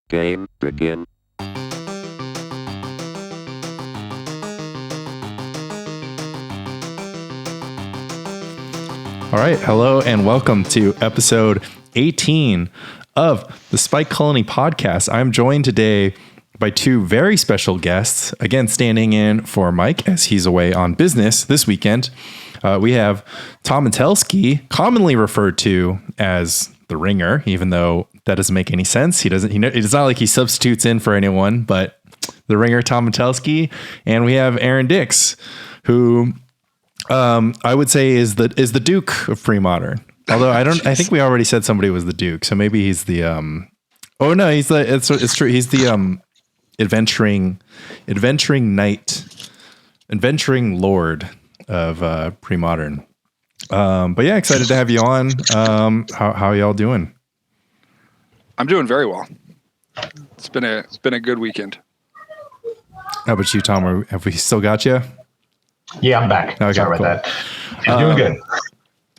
Game begin. All right, hello and welcome to episode 18 of the Spike Colony podcast. I'm joined today by two very special guests, again standing in for Mike as he's away on business this weekend. We have Tom Metelsky, commonly referred to as the Ringer, even though that doesn't make any sense. It's not like he substitutes in for anyone, but the Ringer, Tom Metelsky, and we have Aaron Dix, who I would say is the Duke of pre-modern. Although I think we already said somebody was the Duke, so maybe he's the oh no, it's true. He's the adventuring knight, adventuring lord of pre-modern. But yeah, excited to have you on. How y'all doing? I'm doing very well. It's been a good weekend. How about you, Tom? Have we still got you? Yeah, I'm back. Okay, Sorry cool. about that. I'm doing good.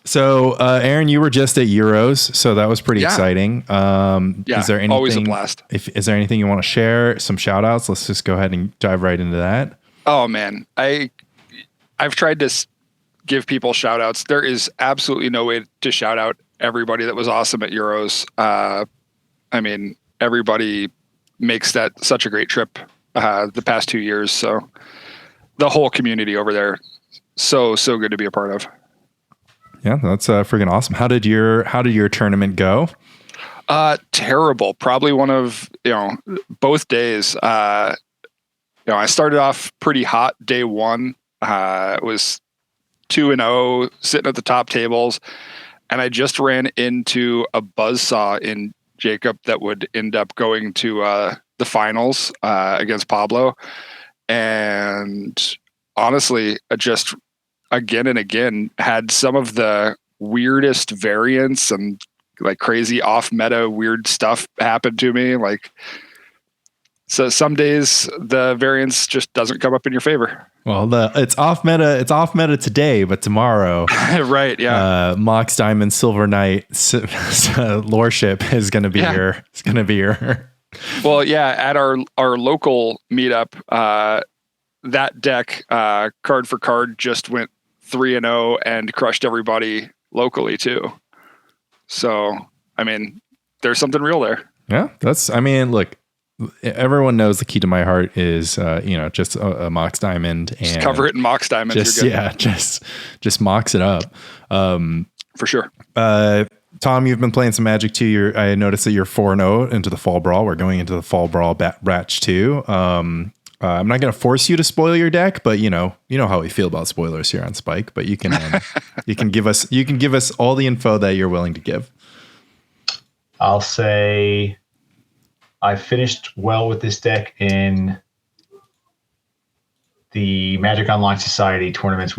So, Aaron, you were just at Euros, so that was pretty exciting. Is there anything, always a blast. Is there anything you want to share? Some shout outs? Let's just go ahead and dive right into that. Oh man, I've tried to give people shout outs. There is absolutely no way to shout out everybody that was awesome at Euros. I mean, everybody makes that such a great trip the past 2 years. So the whole community over there, so good to be a part of. Yeah, that's freaking awesome. How did your tournament go? Terrible. Probably one of, both days. I started off pretty hot day one. It was 2-0, sitting at the top tables, and I just ran into a buzzsaw in Jacob that would end up going to the finals against Pablo. And honestly, I just again and again had some of the weirdest variants and like crazy off meta weird stuff happen to me. Like, so some days the variance just doesn't come up in your favor. Well, it's off meta today, but tomorrow, right? Yeah. Mox Diamond Silver Knight loreship is going to be your. It's going to be your. Well, yeah. At our local meetup, that deck card for card just went 3-0 and crushed everybody locally too. So, I mean, there's something real there. Yeah, look, everyone knows the key to my heart is, just a Mox Diamond and just cover it in Mox Diamond. Just Mox it up. For sure. Tom, you've been playing some Magic too. I noticed that you're 4-0 into the Fall Brawl. We're going into the Fall Brawl batch too. I'm not going to force you to spoil your deck, but you know how we feel about spoilers here on Spike. But you can you can give us all the info that you're willing to give. I'll say I finished well with this deck in the Magic Online Society tournaments.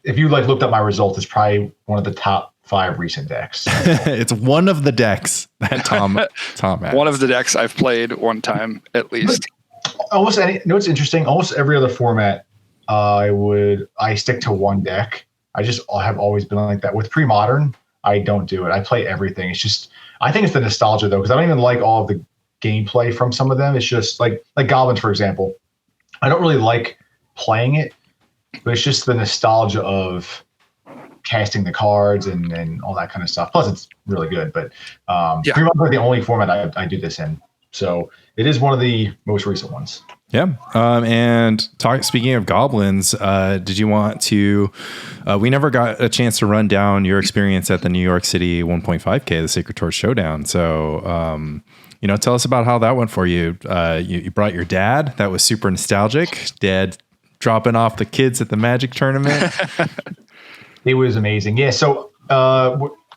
If you looked up my results, it's probably one of the top 5 recent decks. It's one of the decks that Tom had. One of the decks I've played one time at least. Almost any. What's interesting? Almost every other format, I stick to one deck. I have always been like that. With pre-modern, I don't do it. I play everything. It's just, I think it's the nostalgia though, because I don't even like all of the gameplay from some of them. It's just like Goblins, for example. I don't really like playing it, but it's just the nostalgia of casting the cards and all that kind of stuff. Plus, it's really good. But pre-modern is the only format I do this in. So it is one of the most recent ones. Yeah. Speaking of Goblins, did you want to, we never got a chance to run down your experience at the New York City 1.5K, the Sacred Torch Showdown. So, tell us about how that went for you. You brought your dad. That was super nostalgic. Dad dropping off the kids at the Magic tournament. It was amazing. Yeah. So,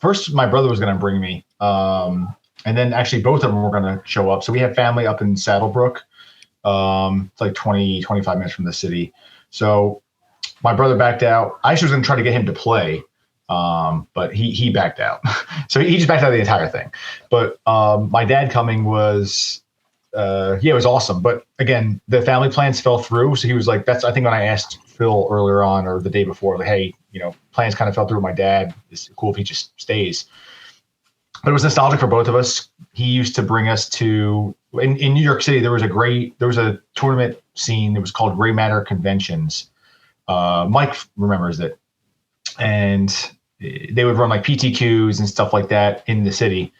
first my brother was going to bring me, and then actually both of them were going to show up. So we have family up in Saddlebrook. It's like 20, 25 minutes from the city. So my brother backed out. I actually was going to try to get him to play, but he backed out. So he just backed out of the entire thing. But my dad coming was, it was awesome. But again, the family plans fell through. So he was like, I think when I asked Phil earlier on or the day before, like, hey, plans kind of fell through with my dad. It's cool if he just stays. but it was nostalgic for both of us. He used to bring us to in New York City. There was a tournament scene. It was called Gray Matter Conventions. Mike remembers it, and they would run like PTQs and stuff like that in the city.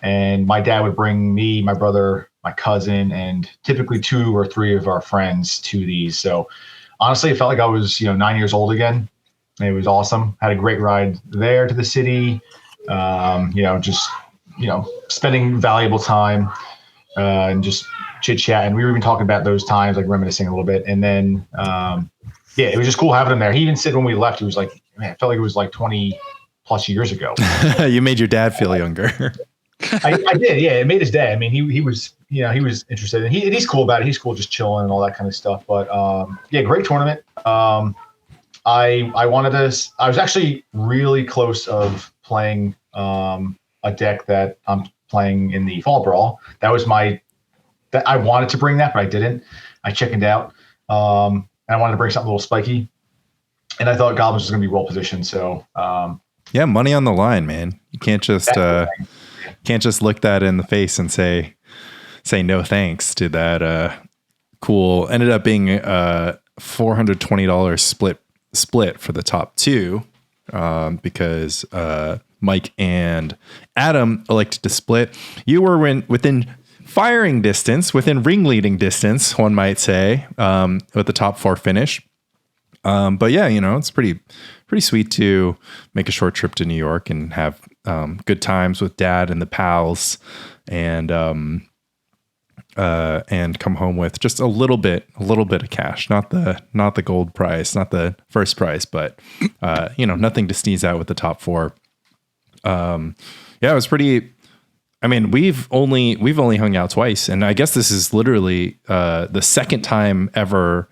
And my dad would bring me, my brother, my cousin, and typically 2 or 3 of our friends to these. So honestly, it felt like I was 9 years old again. It was awesome. Had a great ride there to the city. Just spending valuable time and just chit chat. And we were even talking about those times, like reminiscing a little bit. And then, it was just cool having him there. He even said when we left, he was like, man, it felt like it was like 20 plus years ago. You made your dad feel younger. I did. Yeah. It made his day. I mean, he was interested and he's cool about it. He's cool just chilling and all that kind of stuff. But, great tournament. I was actually really close of playing a deck that I'm playing in the Fall Brawl. That I wanted to bring that, but I didn't. I chickened out. And I wanted to bring something a little spiky. And I thought Goblins was going to be well positioned. So money on the line, man. You can't just look that in the face and say no thanks to that cool. Ended up being a $420 split for the top 2 because Mike and Adam elected to split. You were within firing distance, within ringleading distance, one might say, with the top 4 finish. But yeah, it's pretty sweet to make a short trip to New York and have good times with Dad and the pals, and come home with just a little bit of cash, not the gold prize, not the first prize, but nothing to sneeze at with the top 4. It was pretty. I mean, we've only hung out twice, and I guess this is literally the second time ever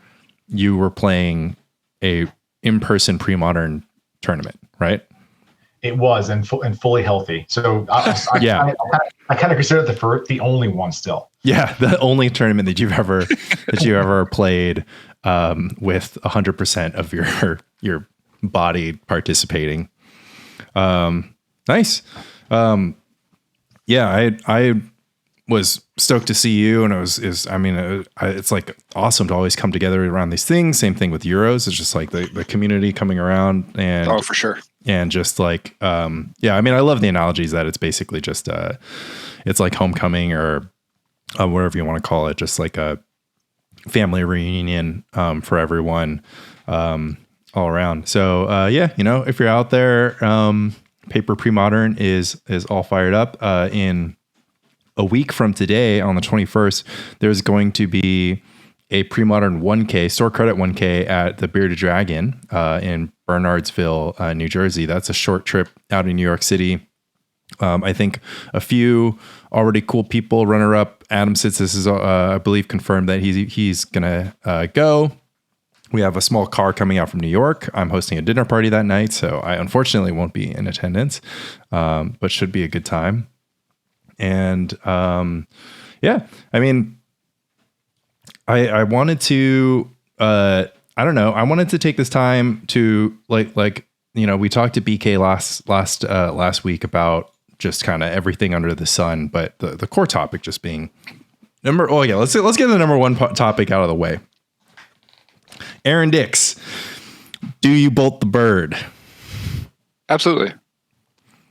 you were playing a in-person pre-modern tournament, right? It was and fully healthy. So I kind of consider it the only one still. Yeah, the only tournament that you've ever played with 100% of your body participating. Nice. I was stoked to see you, and it's like awesome to always come together around these things. Same thing with Euros. It's just like the community coming around, and for sure. And just like, I love the analogies that it's basically just, it's like homecoming or whatever you want to call it. Just like a family reunion, for everyone, all around. So, if you're out there, Paper Pre-Modern is all fired up. In a week from today, on the 21st, there's going to be a Pre-Modern 1K, store credit 1K at the Bearded Dragon in Bernardsville, New Jersey. That's a short trip out in New York City. I think a few already cool people, runner-up Adam Sitz, this is, I believe, confirmed that he's going to go. We have a small car coming out from New York. I'm hosting a dinner party that night, so I unfortunately won't be in attendance, but should be a good time. And I wanted to, I wanted to take this time to we talked to BK last week about just kind of everything under the sun, but the core topic just being let's get the number one topic out of the way. Aaron Dix, do you bolt the bird? Absolutely.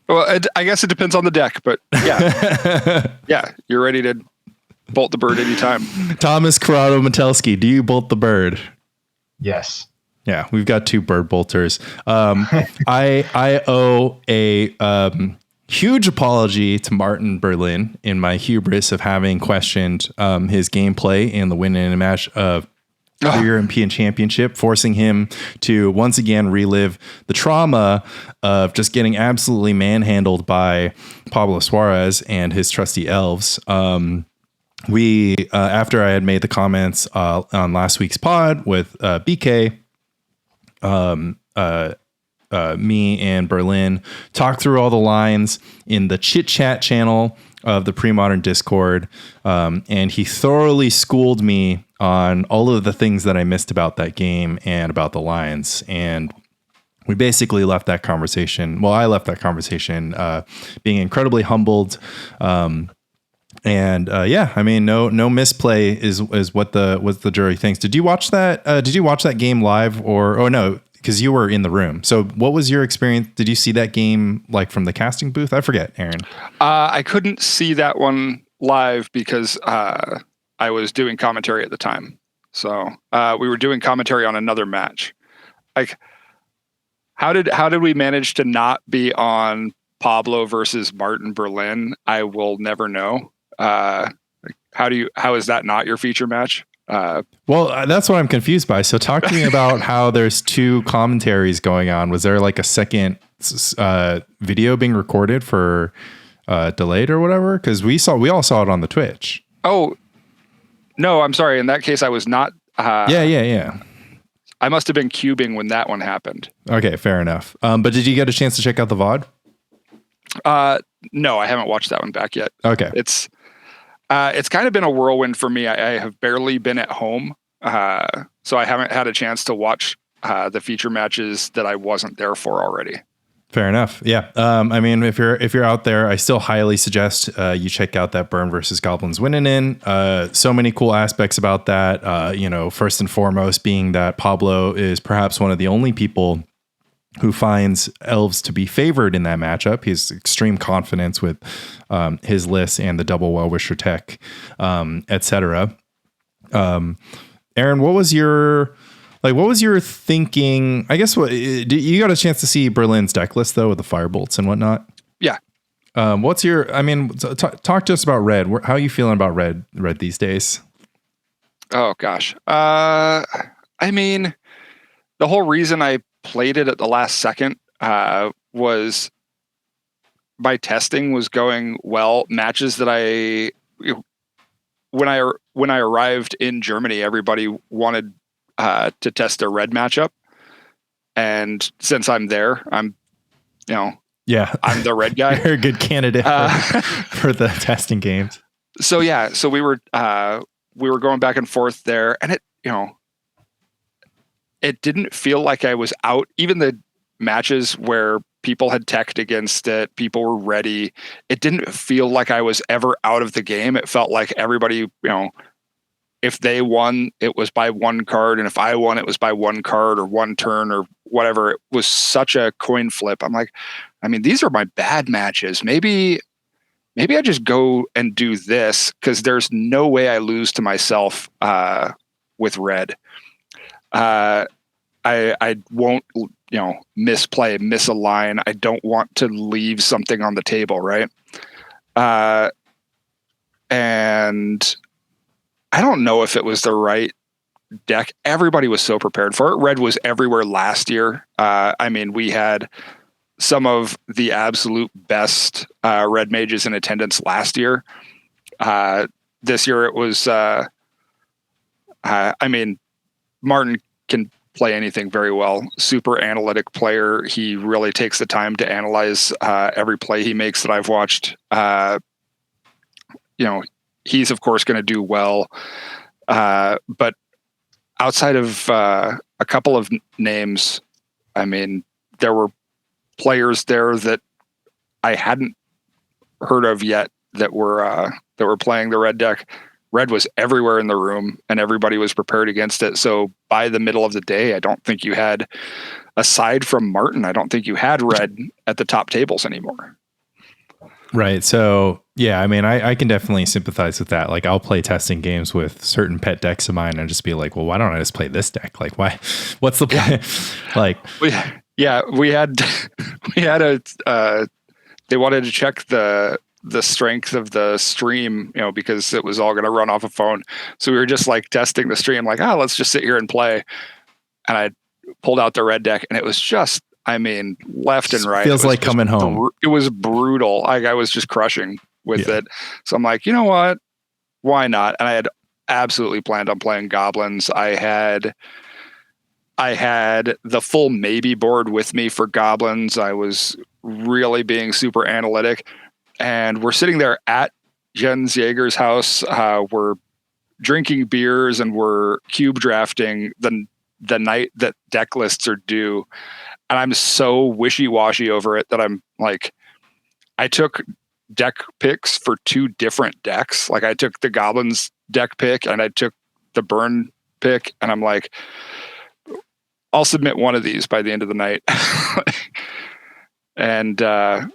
Well, I guess it depends on the deck, but yeah. Yeah, you're ready to bolt the bird anytime. Thomas Corrado Metelsky, do you bolt the bird? Yes. Yeah, we've got 2 bird bolters. I owe a huge apology to Martin Berlin in my hubris of having questioned his gameplay in the win in a match of the European Championship, forcing him to once again relive the trauma of just getting absolutely manhandled by Pablo Suarez and his trusty elves. We, after I had made the comments on last week's pod with BK, me and Berlin talked through all the lines in the chit chat channel of the Pre-Modern Discord, and he thoroughly schooled me on all of the things that I missed about that game and about the lines. And we basically left that conversation. Well, I left that conversation being incredibly humbled. Yeah, I mean, no misplay is what the jury thinks. Did you watch that? Did you watch that game live or no? Because you were in the room. So what was your experience? Did you see that game like from the casting booth? I forget, Aaron. I couldn't see that one live because I was doing commentary at the time. So we were doing commentary on another match. Like, how did we manage to not be on Pablo versus Martin Berlin? I will never know. How is that not your feature match? Well, that's what I'm confused by. So talk to me about how there's two commentaries going on. Was there like a second video being recorded for delayed or whatever? Because we all saw it on the Twitch. Oh, no, I'm sorry. In that case, I was not. Yeah. I must have been cubing when that one happened. Okay, fair enough. But did you get a chance to check out the VOD? No, I haven't watched that one back yet. Okay. It's kind of been a whirlwind for me. I have barely been at home, so I haven't had a chance to watch the feature matches that I wasn't there for already. Fair enough. Yeah. I mean, if you're out there, I still highly suggest you check out that Burn versus Goblins winning in. So many cool aspects about that. First and foremost being that Pablo is perhaps one of the only people who finds elves to be favored in that matchup. He has extreme confidence with his list and the double Well-Wisher tech, etc. Aaron, what was your thinking? I guess you got a chance to see Berlin's deck list though with the firebolts and whatnot. Yeah. Talk to us about red. How are you feeling about red these days? Oh gosh. I mean, the whole reason I played it at the last second was my testing was going well. Matches that when I arrived in Germany, everybody wanted to test their red matchup, and since I'm there, I'm the red guy. You're a good candidate for the testing games. So we were going back and forth there, and it didn't feel like I was out. Even the matches where people had teched against it, people were ready. It didn't feel like I was ever out of the game. It felt like everybody, if they won, it was by one card. And if I won, it was by one card or one turn or whatever. It was such a coin flip. I'm like, I mean, these are my bad matches. Maybe I just go and do this because there's no way I lose to myself with red. I won't, misplay, miss a line. I don't want to leave something on the table, right? And I don't know if it was the right deck. Everybody was so prepared for it. Red was everywhere last year. I mean, we had some of the absolute best red mages in attendance last year. This year it was, Martin can play anything very well. Super analytic player. He really takes the time to analyze every play he makes that I've watched. He's of course going to do well. But outside of a couple of names, I mean, there were players there that I hadn't heard of yet that were playing the red deck. Red was everywhere in the room and everybody was prepared against it. So by the middle of the day, I don't think you had, aside from Martin, I don't think you had red at the top tables anymore. Right. So yeah, I mean, I can definitely sympathize with that. Like I'll play testing games with certain pet decks of mine and just be like, well, why don't I just play this deck? Like why, what's the point? Like, we had they wanted to check the strength of the stream, because it was all going to run off a phone. So we were just like testing the stream, like, let's just sit here and play. And I pulled out the red deck and it was just, I mean, left and right. Feels like coming home. It was brutal. I was just crushing with it. So I'm like, you know what? Why not? And I had absolutely planned on playing goblins. I had the full maybe board with me for goblins. I was really being super analytic. And we're sitting there at Jens Jaeger's house. We're drinking beers and we're cube drafting the night that deck lists are due. and I'm so wishy-washy over it that I'm like, I took deck picks for 2 different decks. Like I took the Goblins deck pick and I took the Burn pick, and I'm like, I'll submit one of these by the end of the night. And I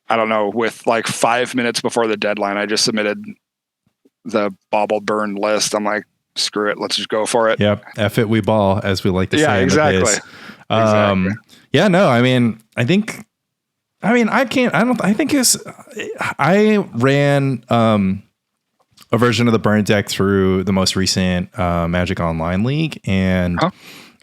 don't know, with like 5 minutes before the deadline, I just submitted the Bobble Burn list. I'm like, screw it, let's just go for it. Yep. F it, we ball, as we like to say. Exactly. In the biz. Exactly. Yeah, no, I mean, I think I ran a version of the Burn deck through the most recent Magic Online League, and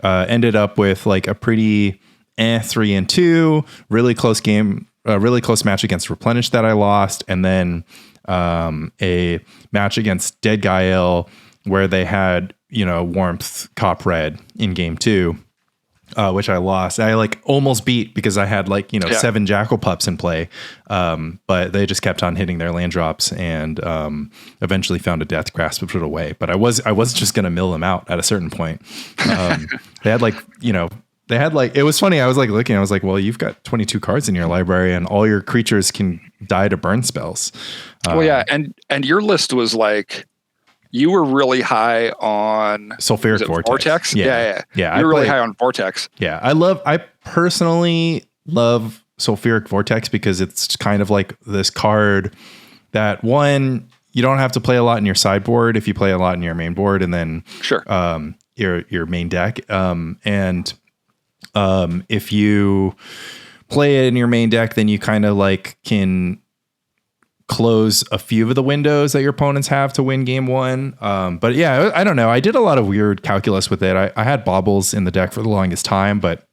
ended up with like a pretty 3-2, really close game, really close match against Replenish that I lost, and then a match against Dead Gael where they had, Warmth Cop Red in game 2. Which I lost. I like almost beat because I had 7 Jackal Pups in play. But they just kept on hitting their land drops, and eventually found a Death Grasp to put it away. But I was just going to mill them out at a certain point. They had it was funny. I was like looking, I was like, well, you've got 22 cards in your library and all your creatures can die to burn spells. And your list was like, you were really high on Sulfuric Vortex. Yeah. You're really high on Vortex. Yeah. I personally love Sulfuric Vortex because it's kind of like this card that, one, you don't have to play a lot in your sideboard if you play a lot in your main board, and then your main deck. If you play it in your main deck, then you kind of like can close a few of the windows that your opponents have to win game 1. But yeah, I don't know. I did a lot of weird calculus with it. I had Baubles in the deck for the longest time, but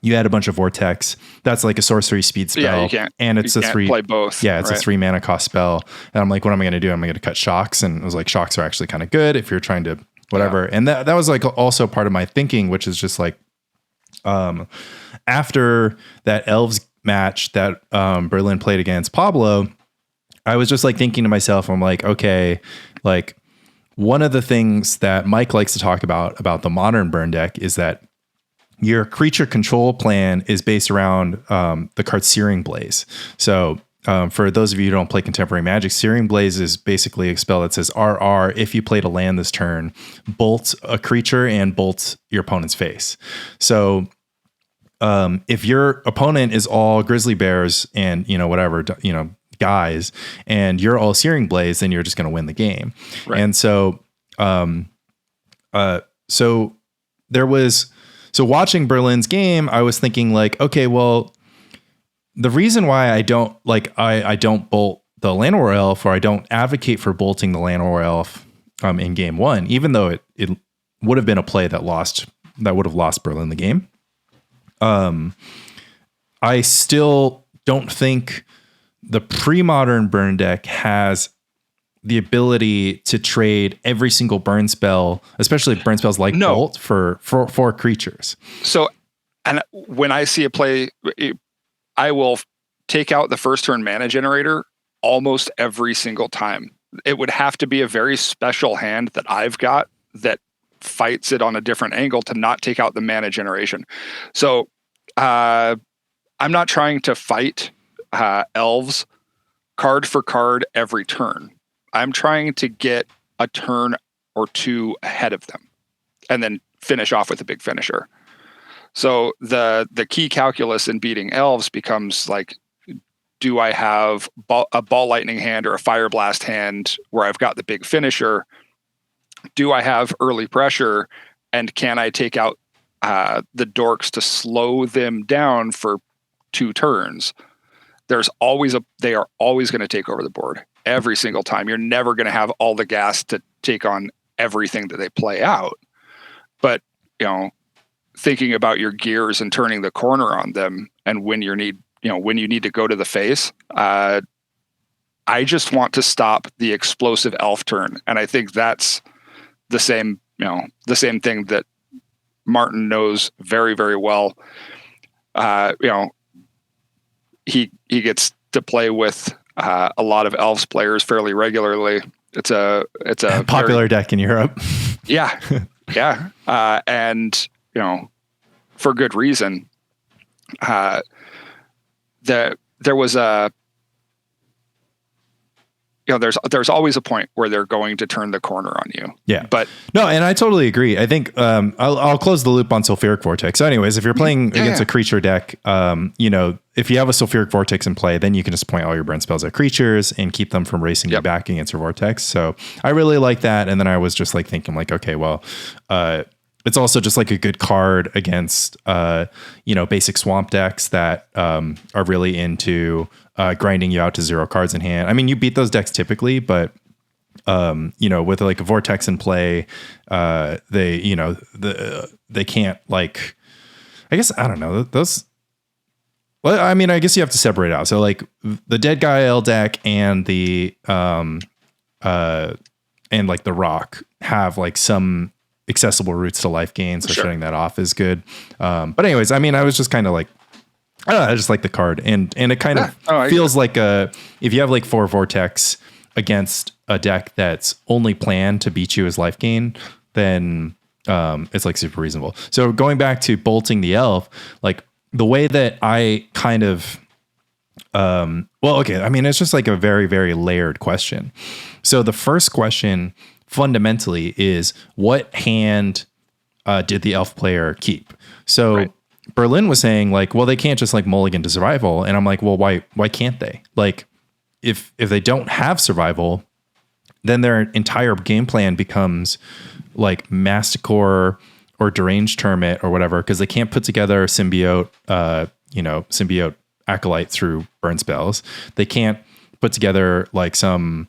you had a bunch of Vortex. That's like a sorcery speed spell. Yeah, you can't, and it's you can't play both. Yeah, it's a 3 mana cost spell. And I'm like, what am I going to do? I'm going to cut Shocks. And it was like, Shocks are actually kind of good if you're trying to whatever. Yeah. And that was like also part of my thinking, which is just like, after that Elves match that Berlin played against Pablo, I was just like thinking to myself, I'm like, okay, like one of the things that Mike likes to talk about the modern Burn deck is that your creature control plan is based around the card Searing Blaze. So for those of you who don't play Contemporary Magic, Searing Blaze is basically a spell that says RR, if you played a land this turn, bolt a creature and bolt your opponent's face. So if your opponent is all Grizzly Bears and, guys, and you're all Searing Blaze, then you're just going to win the game. Right. And so, watching Berlin's game, I was thinking like, okay, well, the reason why I don't bolt the Llanowar Elf, or I don't advocate for bolting the Llanowar Elf in game 1, even though it would have been a play that would have lost Berlin the game. I still don't think the pre-modern Burn deck has the ability to trade every single burn spell, especially burn spells like Bolt, for creatures. So, and when I see a play, I will take out the first turn mana generator almost every single time. It would have to be a very special hand that I've got that fights it on a different angle to not take out the mana generation. So I'm not trying to fight Elves card for card every turn. I'm trying to get a turn or 2 ahead of them and then finish off with a big finisher. So the key calculus in beating Elves becomes like, do I have a Ball Lightning hand or a Fire Blast hand where I've got the big finisher? Do I have early pressure, and can I take out the dorks to slow them down for 2 turns? They are always going to take over the board every single time. You're never going to have all the gas to take on everything that they play out. But, thinking about your gears and turning the corner on them, and when you need to go to the face, I just want to stop the explosive elf turn. And I think that's the same thing that Martin knows very, very well. He gets to play with a lot of Elves players fairly regularly. It's a popular deck in Europe. Yeah. And for good reason. There was a, there's always a point where they're going to turn the corner on you. Yeah. But no, and I totally agree. I think I'll close the loop on Sulfuric Vortex. So anyways, if you're playing against a creature deck, if you have a Sulfuric Vortex in play, then you can just point all your burn spells at creatures and keep them from racing you back against your Vortex. So I really like that. And then I was just like thinking like, okay, well, it's also just like a good card against, basic swamp decks that are really into grinding you out to 0 cards in hand. I mean, you beat those decks typically, but with like a Vortex in play, they can't like, I guess, I don't know those. Well, I mean, I guess you have to separate out. So like the Dead Gael deck and the and like the Rock have like some accessible routes to life gain. So shutting that off is good. But anyways, I mean, I was just kind of like, I don't know, I just like the card, and it kind of feels like if you have like 4 Vortex against a deck that's only planned to beat you as life gain, then it's like super reasonable. So going back to bolting the elf, like the way that I kind of, I mean, it's just like a very, very layered question. So the first question fundamentally is, what hand did the elf player keep? So Berlin was saying like, well, they can't just like mulligan to survival. And I'm like, well, why can't they? Like if they don't have survival, then their entire game plan becomes like Masticore or Deranged Hermit or whatever, because they can't put together a symbiote, symbiote acolyte through burn spells. They can't put together like some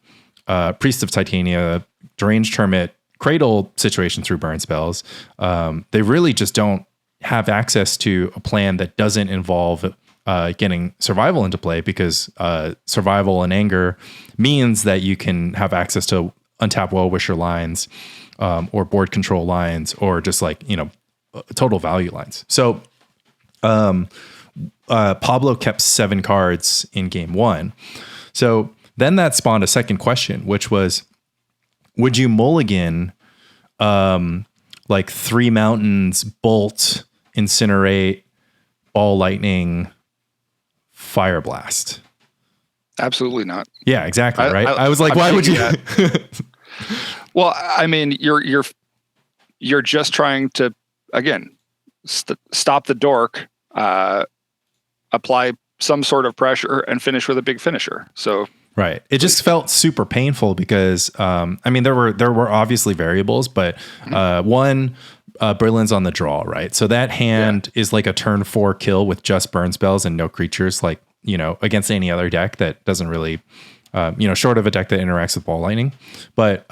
Priest of Titania, Deranged Hermit, Cradle situation through burn spells. They really just don't have access to a plan that doesn't involve getting survival into play, because survival and anger means that you can have access to untap Well-Wisher lines or board control lines, or just like, total value lines. So Pablo kept 7 cards in game 1. So then that spawned a second question, which was, would you mulligan like 3 mountains, bolt, incinerate, ball lightning, fire blast? Absolutely not. Yeah, exactly. Right. I was like, why would you? Well, I mean, you're just trying to, again, stop the dork, apply some sort of pressure, and finish with a big finisher. So right. It just felt super painful because, I mean, there were obviously variables, but one, Berlin's on the draw, right? So that hand is like a turn 4 kill with just burn spells and no creatures, like, against any other deck that doesn't really, short of a deck that interacts with ball lightning. But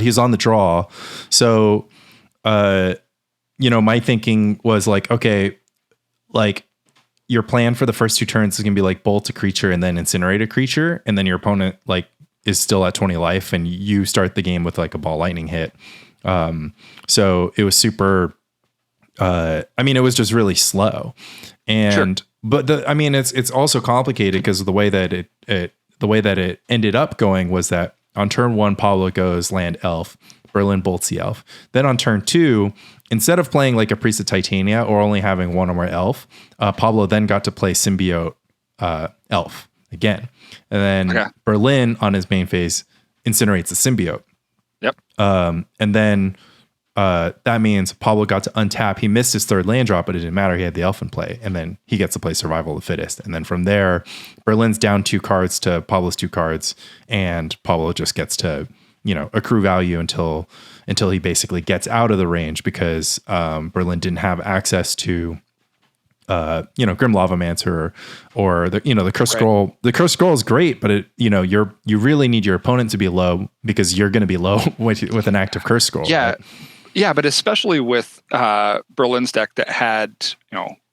he's on the draw. So, my thinking was like, okay, like your plan for the first 2 turns is going to be like bolt a creature and then incinerate a creature. And then your opponent like is still at 20 life and you start the game with like a ball lightning hit. So it was super, it was just really slow. And, but it's also complicated because of the way that it ended up going was that on turn 1, Pablo goes land elf, Berlin bolts the elf. Then on turn 2, instead of playing like a Priest of Titania or only having 1 or more elf, Pablo then got to play symbiote elf again. And then Berlin on his main phase incinerates the symbiote. Yep. And then that means Pablo got to untap. He missed his 3rd land drop, but it didn't matter. He had the elf in play. And then he gets to play Survival of the Fittest. And then from there, Berlin's down 2 cards to Pablo's 2 cards. And Pablo just gets to, accrue value until he basically gets out of the range, because Berlin didn't have access to Grim Lavamancer or the Curse Scroll. The Curse Scroll is great, but it, you really need your opponent to be low, because you're going to be low with an active Curse Scroll. Yeah. Right? Yeah. But especially with Berlin's deck that had,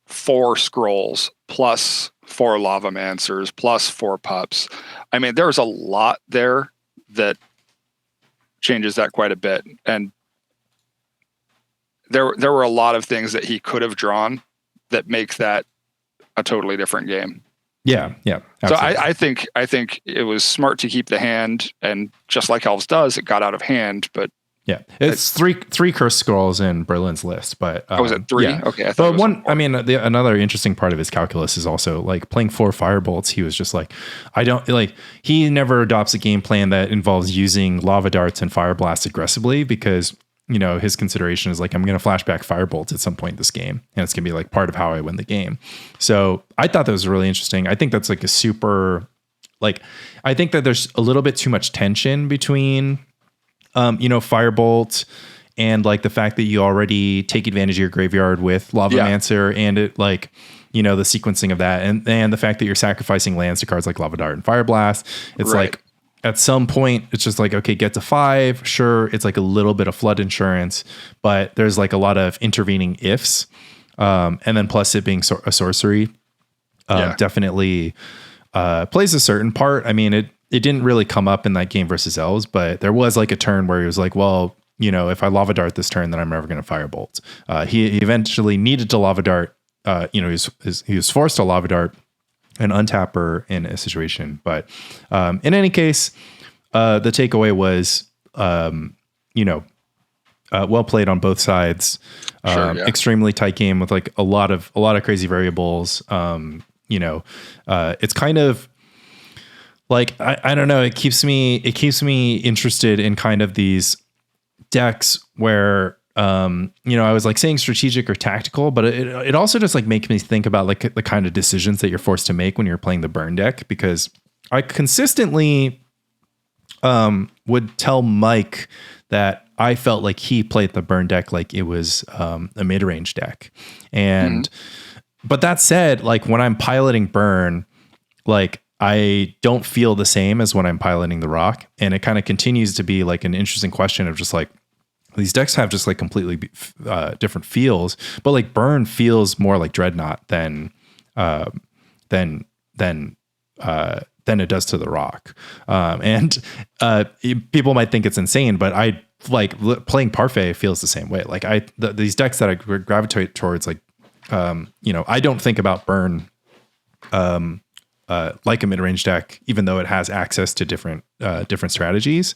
4 scrolls plus 4 Lavamancers plus 4 pups. I mean, there's a lot there that changes that quite a bit. And there were a lot of things that he could have drawn that make that a totally different game. Yeah. Yeah. So I think it was smart to keep the hand, and just like Elves does, it got out of hand, but Yeah, it's three curse scrolls in Berlin's list, but was it 3? Yeah. Okay, I thought but it was one. 4. I mean, another interesting part of his calculus is also like playing 4 firebolts. He was just like, I don't like. He never adopts a game plan that involves using lava darts and fire blasts aggressively because his consideration is like, I'm going to flashback firebolts at some point in this game, and it's going to be like part of how I win the game. So I thought that was really interesting. I think that's like a super like. I think that there's a little bit too much tension between. Firebolt and like the fact that you already take advantage of your graveyard with Lavamancer and it like, the sequencing of that and the fact that you're sacrificing lands to cards like Lava Dart and Fire Blast. It's like at some point it's just like, okay, get to 5. Sure. It's like a little bit of flood insurance, but there's like a lot of intervening ifs. And then plus it being a sorcery definitely plays a certain part. I mean, it didn't really come up in that game versus Elves, but there was like a turn where he was like, well, if I Lava Dart this turn, then I'm never going to Firebolt. He eventually needed to Lava Dart. He was forced to Lava Dart and untap her in a situation. But in any case, the takeaway was, well played on both sides. Extremely tight game with like a lot of crazy variables. It's kind of, like, I don't know. It keeps me interested in kind of these decks where, I was like saying strategic or tactical, but it also just like makes me think about like the kind of decisions that you're forced to make when you're playing the burn deck, because I consistently would tell Mike that I felt like he played the burn deck like it was a mid-range deck. And, but that said, like when I'm piloting burn, like, I don't feel the same as when I'm piloting the rock. And it kind of continues to be like an interesting question of just like, these decks have just like completely different feels, but like burn feels more like Dreadnought than it does to the rock. People might think it's insane, but I like playing Parfait feels the same way. Like these decks that I gravitate towards, like, I don't think about burn, like a mid-range deck, even though it has access to different strategies.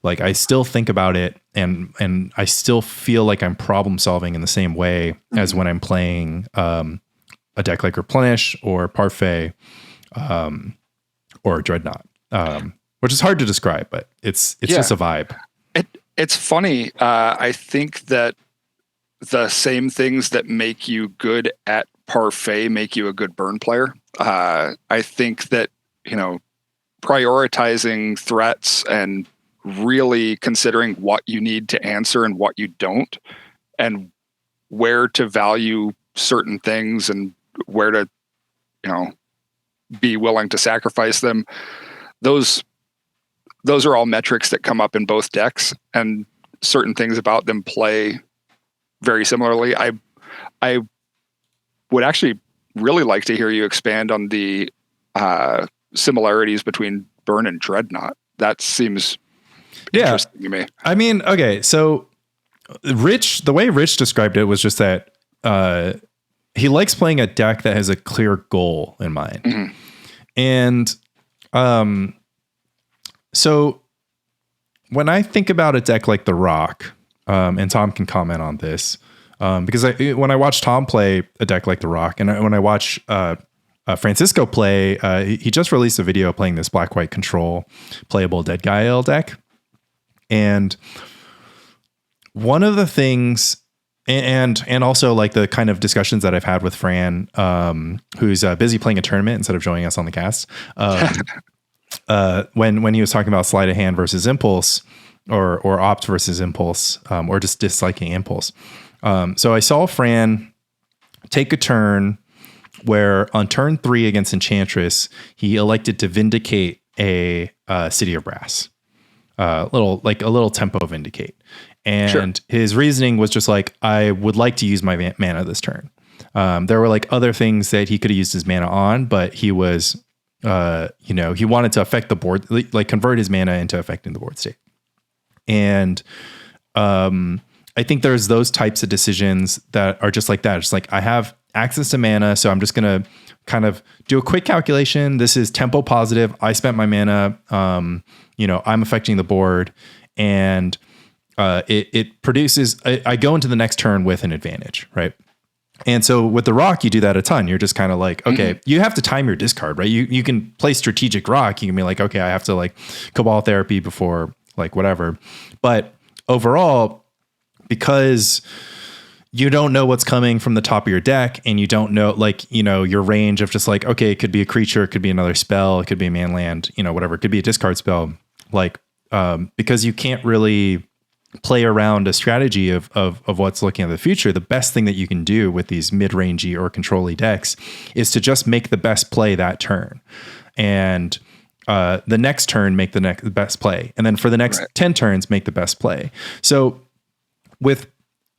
Like I still think about it and I still feel like I'm problem solving in the same way as when I'm playing a deck like Replenish or Parfait or Dreadnought, which is hard to describe, but it's just a vibe. It's funny. I think that the same things that make you good at Parfait make you a good burn player. I think that, prioritizing threats and really considering what you need to answer and what you don't, and where to value certain things and where to, be willing to sacrifice them. Those are all metrics that come up in both decks, and certain things about them play very similarly. I would actually really like to hear you expand on the similarities between burn and Dreadnought. That seems interesting to me. I mean, okay, so the way Rich described it was just that he likes playing a deck that has a clear goal in mind. And so when I think about a deck like the Rock, and Tom can comment on this, because when I watch Tom play a deck like the Rock, and when I watch Francisco play, he just released a video playing this black-white control playable Dead Guy L deck. And one of the things, and also like the kind of discussions that I've had with Fran, who's busy playing a tournament instead of joining us on the cast, when he was talking about sleight of hand versus impulse, or opt versus impulse, or just disliking impulse. So I saw Fran take a turn where on turn 3 against Enchantress, he elected to vindicate a City of Brass, a little tempo vindicate. And his reasoning was just like, I would like to use my mana this turn. There were like other things that he could have used his mana on, but he was, he wanted to affect the board, like convert his mana into affecting the board state. And I think there's those types of decisions that are just like that. It's like, I have access to mana, so I'm just going to kind of do a quick calculation. This is tempo positive. I spent my mana, I'm affecting the board. And it produces, I go into the next turn with an advantage, right? And so with the rock, you do that a ton. You're just kind of like, okay, you have to time your discard, right? You can play strategic rock. You can be like, okay, I have to like Cabal Therapy before like whatever. But overall, because you don't know what's coming from the top of your deck, and you don't know, like, you know, your range of just like, okay, it could be a creature, it could be another spell, it could be a man land, you know, whatever, it could be a discard spell. Like, because you can't really play around a strategy of what's looking at the future, the best thing that you can do with these mid-rangey or control-y decks is to just make the best play that turn. And the next turn, make the best play. And then for the next 10 turns, make the best play. So with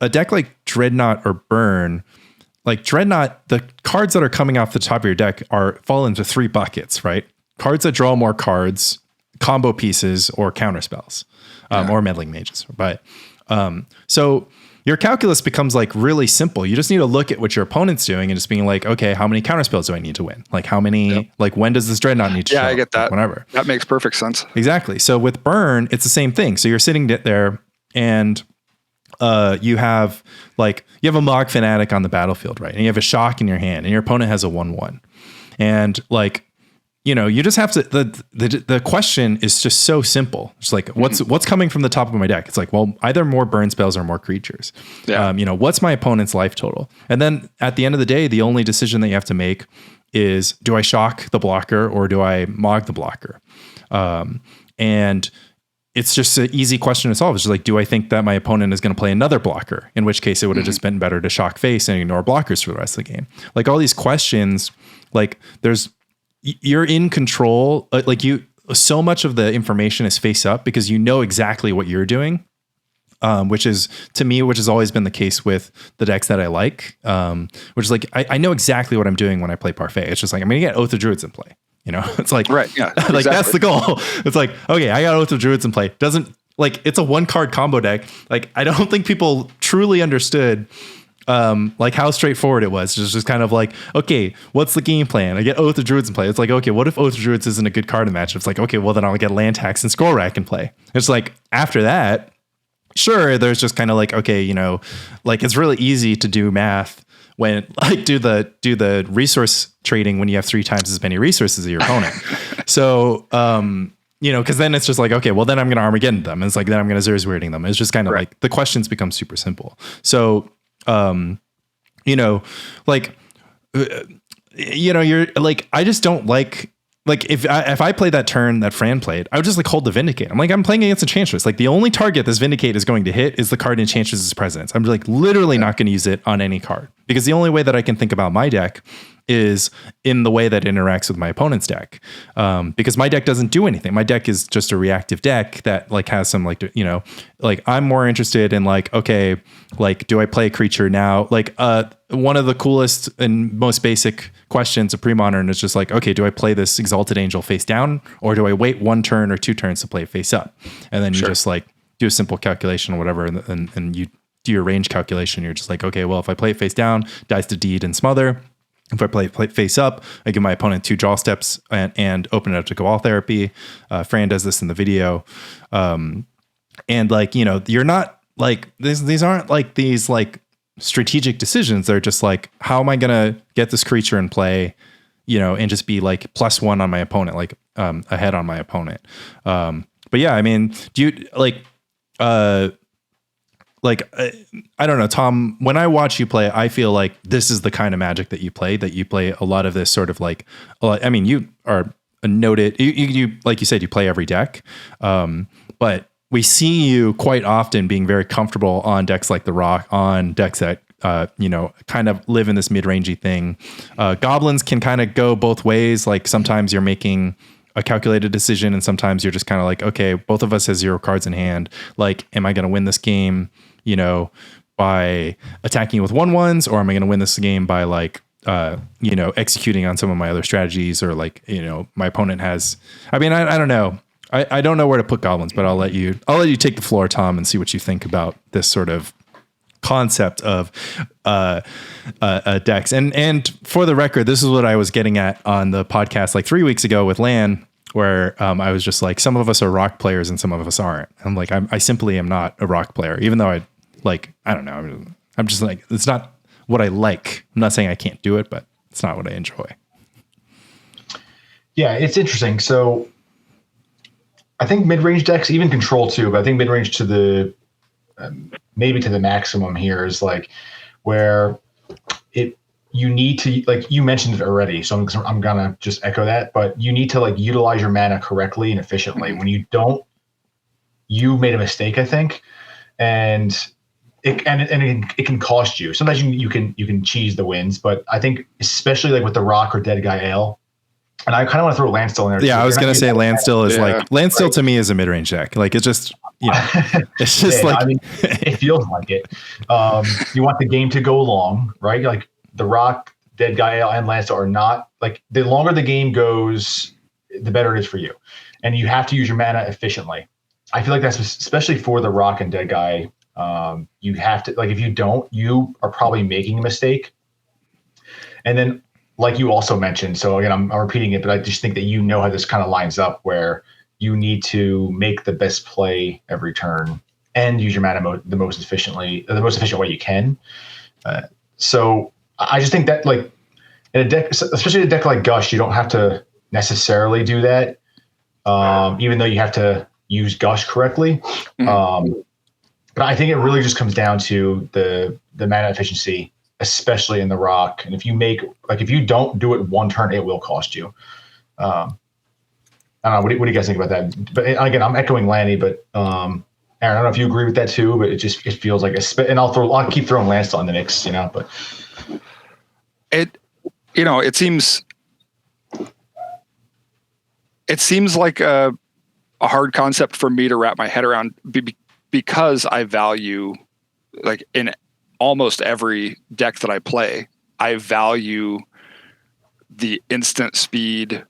a deck like Dreadnought or Burn, like Dreadnought, the cards that are coming off the top of your deck fall into 3 buckets, right? Cards that draw more cards, combo pieces, or counter spells, or meddling mages. But so your calculus becomes like really simple. You just need to look at what your opponent's doing and just being like, okay, how many counter spells do I need to win? Like how many, like when does this Dreadnought need to show? I get that. Like, whenever. That makes perfect sense. Exactly. So with Burn, it's the same thing. So you're sitting there and you have a Mog Fanatic on the battlefield, right? And you have a Shock in your hand, and your opponent has a 1/1. And like, you know, you just have to, the question is just so simple. It's like, what's coming from the top of my deck? It's like, well, either more burn spells or more creatures. Yeah. You know, what's my opponent's life total? And then at the end of the day, the only decision that you have to make is, do I shock the blocker or do I Mog the blocker? And it's just an easy question to solve. It's just like, do I think that my opponent is going to play another blocker? In which case it would have just been better to shock face and ignore blockers for the rest of the game. Like all these questions, like you're in control. So much of the information is face up because you know exactly what you're doing. Which has always been the case with the decks that I like. Which is like, I know exactly what I'm doing when I play Parfait. It's just like, I'm going to get Oath of Druids in play. You know, it's like, right. Yeah, like exactly. That's the goal. It's like, okay, I got Oath of Druids in play. It's a 1-card combo deck. Like, I don't think people truly understood, like how straightforward it was. It's just kind of like, okay, what's the game plan? I get Oath of Druids in play. It's like, okay, what if Oath of Druids isn't a good card in the match? It's like, okay, well then I'll get Land Tax and Scroll Rack in play. It's like, after that, sure, there's just kind of like, okay, you know, like it's really easy to do math when like do the resource trading when you have 3 times as many resources as your opponent. So, you know, because then it's just like, okay, well then I'm going to Armageddon them. And it's like, then I'm going to Zer's Weirding them. It's just kind of like the questions become super simple. So, you know, like, you know, you're like, I just don't like if I play that turn that Fran played, I would just like hold the Vindicate. I'm like, I'm playing against Enchantress. Like the only target this Vindicate is going to hit is the card Enchantress's Presence. I'm like literally not going to use it on any card because the only way that I can think about my deck is in the way that it interacts with my opponent's deck. Because my deck doesn't do anything. My deck is just a reactive deck that like has some like, you know, like I'm more interested in like, okay, like, do I play a creature now? Like, one of the coolest and most basic questions of pre-modern is just like, okay, do I play this Exalted Angel face down or do I wait 1 turn or 2 turns to play it face up? And then you just like do a simple calculation or whatever. And you do your range calculation. You're just like, okay, well, if I play it face down, dies to Deed and Smother. If I play face up, I give my opponent 2 draw steps and open it up to Cabal Therapy. Fran does this in the video. And like, you know, you're not like, these aren't like these like strategic decisions. They're just like, how am I going to get this creature in play, you know, and just be like +1 on my opponent, like ahead on my opponent. But yeah, I mean, do you I don't know, Tom, when I watch you play, I feel like this is the kind of Magic that you play a lot of this sort of like, I mean, you are a noted, you like you said, you play every deck. But we see you quite often being very comfortable on decks like the Rock, on decks that, you know, kind of live in this mid-rangey thing. Goblins can kind of go both ways. Like sometimes you're making a calculated decision and sometimes you're just kind of like, okay, both of us has 0 cards in hand. Like, am I going to win this game, you know, by attacking with 1/1s, or am I going to win this game by like, you know, executing on some of my other strategies, or like, you know, my opponent has, I mean, I don't know. I don't know where to put goblins, but I'll let you take the floor, Tom, and see what you think about this sort of concept of decks. And for the record, this is what I was getting at on the podcast like 3 weeks ago with Lan, where I was just like, some of us are rock players and some of us aren't. I'm like, I simply am not a rock player, even though I don't know. I'm just like, it's not what I like. I'm not saying I can't do it, but it's not what I enjoy. Yeah, it's interesting. So I think mid-range decks, even control too, but I think mid-range to the maybe to the maximum here is like where you need to, like you mentioned it already, so I'm gonna just echo that, but you need to like utilize your mana correctly and efficiently. When you don't, you made a mistake, I think, and it can cost you. Sometimes you can cheese the wins, but I think especially like with the rock or dead guy ale. And I kind of want to throw Landstill in there. Yeah, I was going to say Landstill is like, Landstill to me is a mid-range deck. Like, it's just, it's just like. I mean, it feels like it. You want the game to go long, right? Like the Rock, Dead Guy, and Landstill are not, like, the longer the game goes, the better it is for you. And you have to use your mana efficiently. I feel like that's especially for the Rock and Dead Guy. You have to, like, if you don't, you are probably making a mistake. And then, like you also mentioned, so again, I'm repeating it, but I just think that you know how this kind of lines up where you need to make the best play every turn and use your mana the most efficient way you can. So I just think that, like, in a deck, especially a deck like Gush, you don't have to necessarily do that, even though you have to use Gush correctly. But I think it really just comes down to the mana efficiency, especially in the Rock. And if you don't do it one turn, it will cost you. I don't know. What do you guys think about that? But again, I'm echoing Lanny, but Aaron, I don't know if you agree with that too, but it feels like and I'll keep throwing Landstill in the mix, but it seems like a hard concept for me to wrap my head around because I value, like, in almost every deck that I play, I value the instant speed.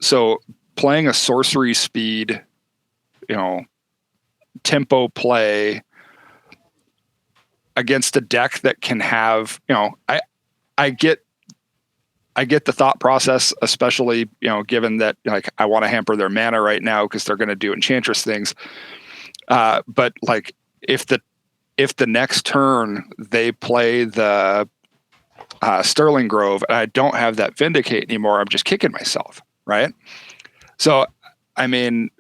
So playing a sorcery speed, tempo play against a deck that can have, I get the thought process, especially, given that, like, I want to hamper their mana right now because they're going to do Enchantress things. But like, if the next turn they play the Sterling Grove and I don't have that Vindicate anymore, I'm just kicking myself, right? So, I mean,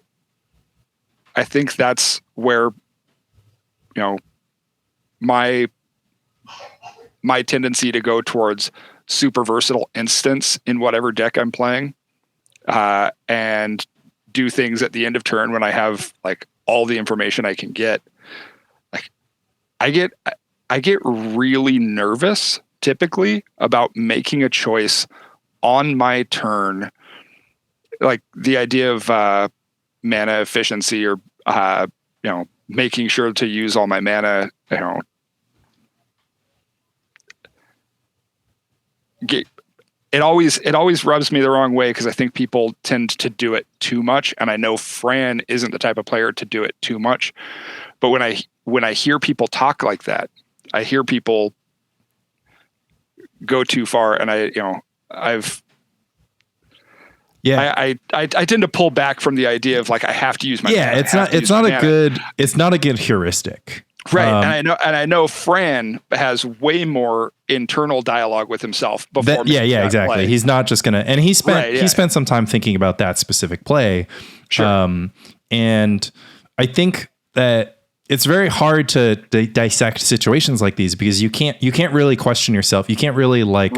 I think that's where, my tendency to go towards super versatile instants in whatever deck I'm playing, and do things at the end of turn when I have, like, all the information I can get. Like, I get really nervous typically about making a choice on my turn, like the idea of mana efficiency or making sure to use all my mana. It always rubs me the wrong way because I think people tend to do it too much, and I know Fran isn't the type of player to do it too much. But when I hear people talk like that, I hear people go too far, and I tend to pull back from the idea of, like, I have to use my mana. It's not a good heuristic. Right. And I know Fran has way more internal dialogue with himself before. Exactly. Play. He's not just gonna, and he spent some time thinking about that specific play. Sure. And I think that it's very hard to dissect situations like these because you can't really question yourself. You can't really like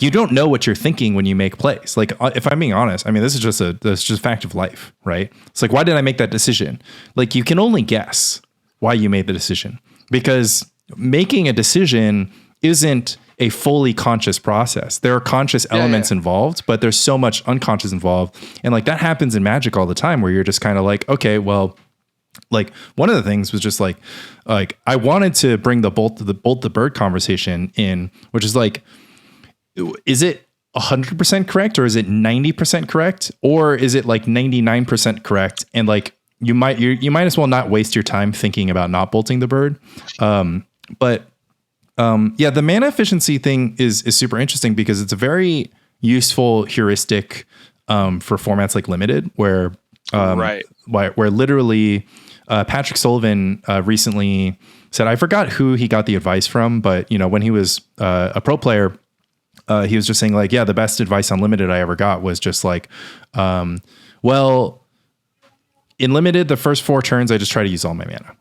you don't know what you're thinking when you make plays. Like, if I'm being honest, I mean, this is just a fact of life, right? It's like, why did I make that decision? Like, you can only guess why you made the decision, because making a decision isn't a fully conscious process. There are conscious elements involved, but there's so much unconscious involved. And like, that happens in Magic all the time where you're just kind of like, okay, well, like, one of the things was just like I wanted to bring the bolt the bird conversation in, which is like, is it 100% correct, or is it 90% correct, or is it like 99% correct? And like, you might as well not waste your time thinking about not bolting the bird. The mana efficiency thing is super interesting because it's a very useful heuristic for formats like Limited, where Right. where literally Patrick Sullivan recently said, I forgot who he got the advice from, but when he was a pro player, he was just saying like, yeah, the best advice on Limited I ever got was just like, well, in Limited, the first 4 turns, I just try to use all my mana.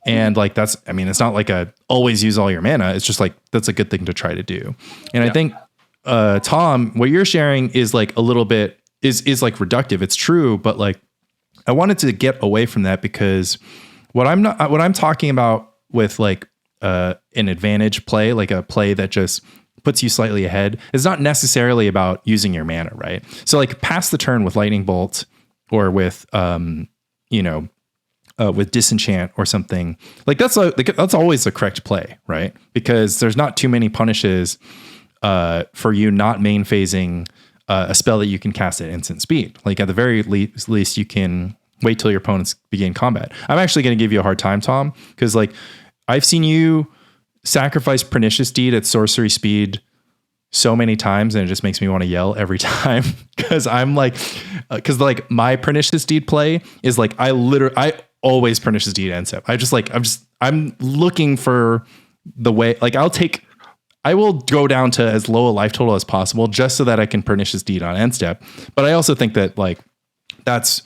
And like, it's not like a always use all your mana. It's just like, that's a good thing to try to do. And I think, Tom, what you're sharing is like a little bit is like reductive. It's true. But like, I wanted to get away from that because what I'm talking about with like, an advantage play, like a play that just puts you slightly ahead, is not necessarily about using your mana. Right. So like pass the turn with Lightning Bolt or with, with Disenchant or something like that's always the correct play, right? Because there's not too many punishes for you not main phasing a spell that you can cast at instant speed. Like at the very least, you can wait till your opponents begin combat. I'm actually going to give you a hard time, Tom, because like I've seen you sacrifice Pernicious Deed at sorcery speed so many times, and it just makes me want to yell every time because I'm like, my Pernicious Deed play is like I always Pernicious Deed end step. I'm looking for the way, like I will go down to as low a life total as possible just so that I can Pernicious Deed on end step. But I also think that like that's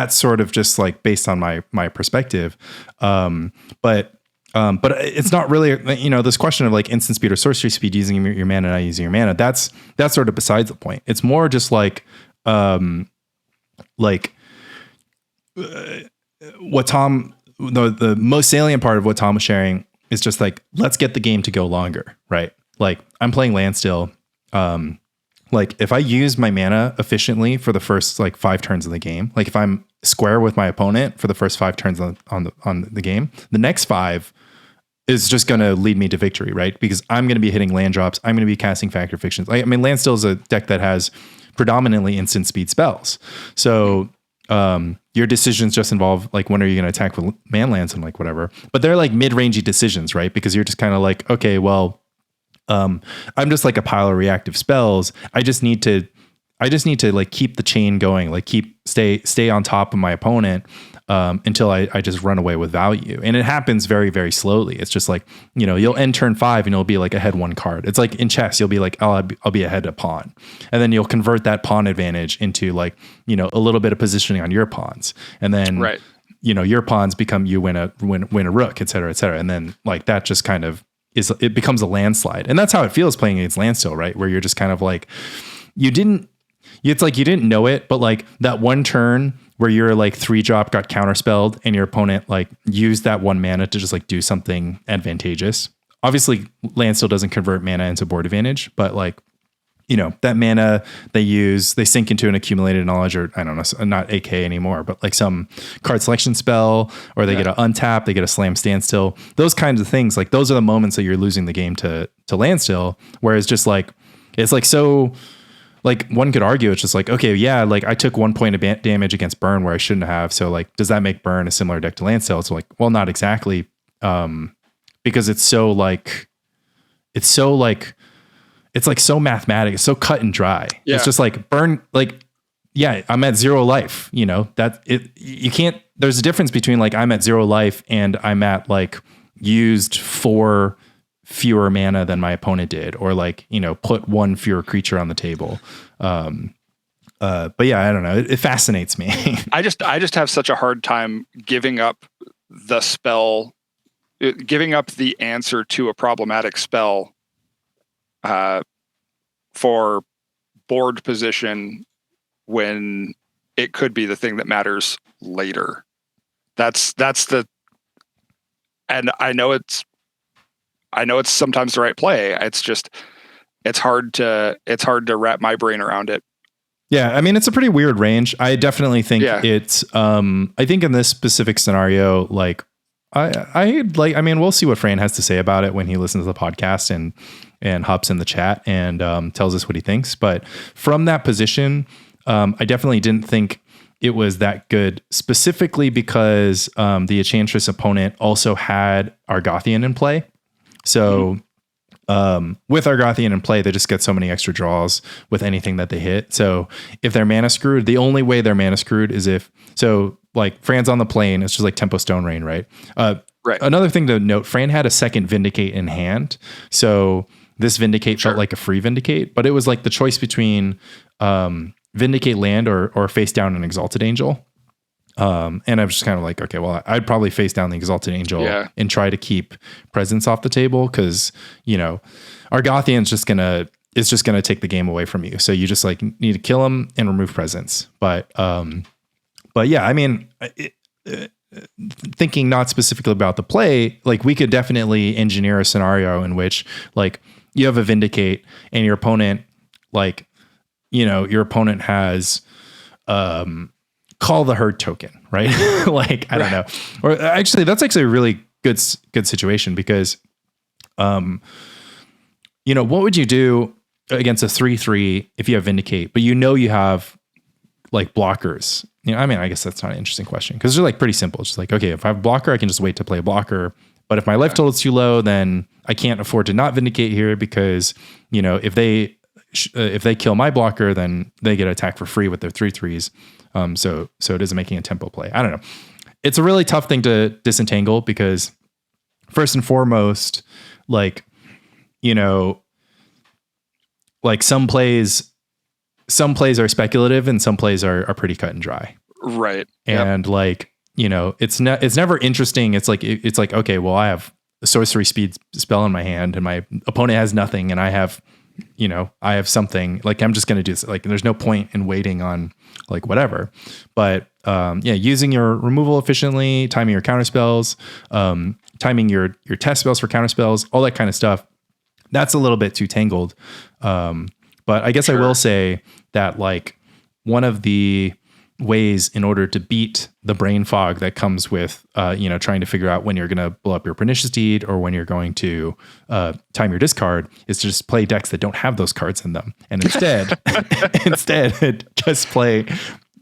sort of just like based on my perspective. But it's not really, this question of like instant speed or sorcery speed, using your mana, not using your mana. That's sort of besides the point. It's more just like, what Tom, the most salient part of what Tom was sharing is just like, let's get the game to go longer, right? Like I'm playing land still. Like if I use my mana efficiently for the first like 5 turns of the game, like if I'm square with my opponent for the first 5 turns on the game, the next 5 is just going to lead me to victory, right? Because I'm going to be hitting land drops. I'm going to be casting Factor Fictions. Land still is a deck that has predominantly instant speed spells. So your decisions just involve like, when are you going to attack with man lands and like whatever, but they're like mid-rangey decisions, right? Because you're just kind of like, okay, well, I'm just like a pile of reactive spells. I just need to like keep the chain going, like stay on top of my opponent until I just run away with value. And it happens very, very slowly. It's just like, you'll end turn 5 and you'll be like ahead 1 card. It's like in chess, you'll be like, I'll be ahead a pawn. And then you'll convert that pawn advantage into like, a little bit of positioning on your pawns. And then, right. Your pawns become, you win a rook, et cetera, et cetera. And then like that just kind of it becomes a landslide. And that's how it feels playing against Landstill, right? Where you're just kind of like, it's like you didn't know it, but like that one turn where you're like 3-drop got counterspelled and your opponent like used that 1 mana to just like do something advantageous. Obviously, Landstill doesn't convert mana into board advantage, but like, that mana they sink into an accumulated knowledge, or I don't know, not AK anymore, but like some card selection spell, or they get an untap, they get a slam standstill, those kinds of things. Like those are the moments that you're losing the game to Landstill. Whereas just like, it's like, so like one could argue it's just like, okay, yeah, like I took 1 point of damage against Burn where I shouldn't have. So like, does that make Burn a similar deck to Landstill? It's like, well, not exactly. Because it's like so mathematic. It's so cut and dry. Yeah. It's just like Burn, like, yeah, I'm at 0 life, you can't, there's a difference between like, I'm at 0 life and I'm at like used 4 fewer mana than my opponent did, or like, put 1 fewer creature on the table. But yeah, I don't know. It fascinates me. I just have such a hard time giving up the spell, giving up the answer to a problematic spell for board position when it could be the thing that matters later. That's and I know it's sometimes the right play. It's hard to wrap my brain around it. Yeah, I mean, it's a pretty weird range. I definitely think it's I think in this specific scenario, like we'll see what Fran has to say about it when he listens to the podcast and hops in the chat and tells us what he thinks. But from that position, I definitely didn't think it was that good, specifically because the Enchantress opponent also had Argothian in play. So with Argothian in play, they just get so many extra draws with anything that they hit. So if they're mana screwed, the only way they're mana screwed is like Fran's on the plane, it's just like Tempo Stone Rain, right? Right. Another thing to note, Fran had a second Vindicate in hand. So this Vindicate felt like a free Vindicate, but it was like the choice between Vindicate land or face down an Exalted Angel. And I'm just kind of like, okay, well, I'd probably face down the Exalted Angel and try to keep presence off the table because, Argothian's just gonna take the game away from you. So you just like need to kill him and remove presence. But yeah, I mean, thinking not specifically about the play, like we could definitely engineer a scenario in which like you have a Vindicate and your opponent, like, your opponent has, call the herd token, right? Like, I don't know. Or actually, that's actually a really good situation because, what would you do against a 3/3 if you have Vindicate, but you have like blockers? I mean, I guess that's not an interesting question because they're like pretty simple. It's just like, okay, if I have a blocker, I can just wait to play a blocker. But if my life total is too low, then I can't afford to not Vindicate here because, if they kill my blocker, then they get attacked for free with their 3/3s. So it isn't making a tempo play. I don't know. It's a really tough thing to disentangle because first and foremost, like, like some plays are speculative and some plays are pretty cut and dry. Right. And like, it's never interesting. It's like, okay, well, I have a sorcery speed spell in my hand and my opponent has nothing and I have something. Like, I'm just going to do this. Like, there's no point in waiting on like whatever. But using your removal efficiently, timing your counter spells, timing your test spells for counter spells, all that kind of stuff. That's a little bit too tangled. But I guess I will say that like one of the ways in order to beat the brain fog that comes with, trying to figure out when you're going to blow up your Pernicious Deed or when you're going to time your discard is to just play decks that don't have those cards in them. And instead just play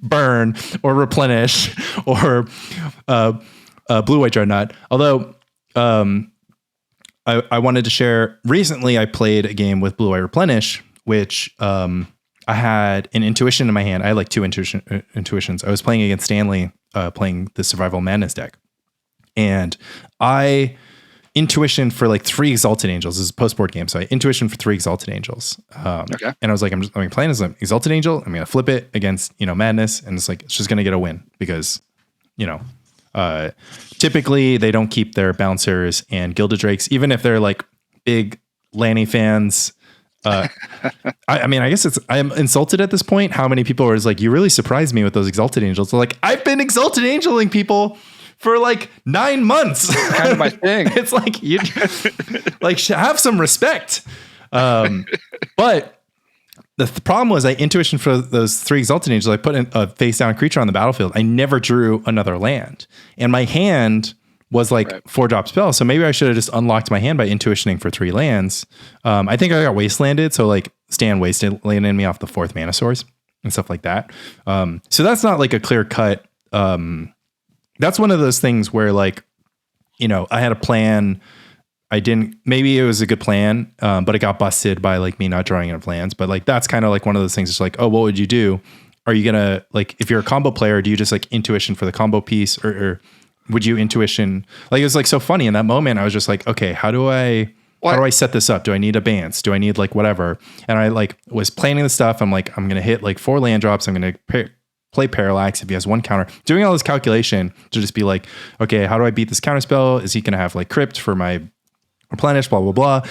burn or replenish or blue-white Dreadnought. Although I wanted to share, recently I played a game with blue-white replenish, which I had an intuition in my hand. I had like two intuitions. I was playing against Stanley, playing the Survival Madness deck. And I intuition for like 3 Exalted Angels. This is a post-board game. So I intuition for 3 Exalted Angels. Okay. And I was like, I'm playing as an Exalted Angel. I'm going to flip it against, Madness. And it's like, it's just going to get a win because, typically they don't keep their bouncers and Gilded Drakes, even if they're like big Lanny fans. I mean, I guess I am insulted at this point. How many people are like, you really surprised me with those Exalted Angels. They're like, I've been Exalted Angeling people for like 9 months. Kind of my thing. It's like, you like have some respect. But the problem was I intuition for those 3 Exalted Angels. I put a face down creature on the battlefield. I never drew another land and my hand was like 4-drop spell. So maybe I should have just unlocked my hand by intuitioning for 3 lands. I think I got wastelanded. So like Stan wastelanded me off the 4th mana source and stuff like that. So that's not like a clear cut. That's one of those things where like, I had a plan. Maybe it was a good plan, but it got busted by like me not drawing enough lands. But like, that's kind of like one of those things. It's like, oh, what would you do? Are you going to like, if you're a combo player, do you just like intuition for the combo piece or would you intuition? Like, it was like so funny in that moment. I was just like, okay, how do I set this up? Do I need a Bance? Do I need like whatever? And I like was planning the stuff. I'm like, I'm going to hit like 4 land drops. I'm going to play Parallax if he has 1 counter, doing all this calculation to just be like, okay, how do I beat this counter spell? Is he going to have like Crypt for my replenish, blah, blah, blah.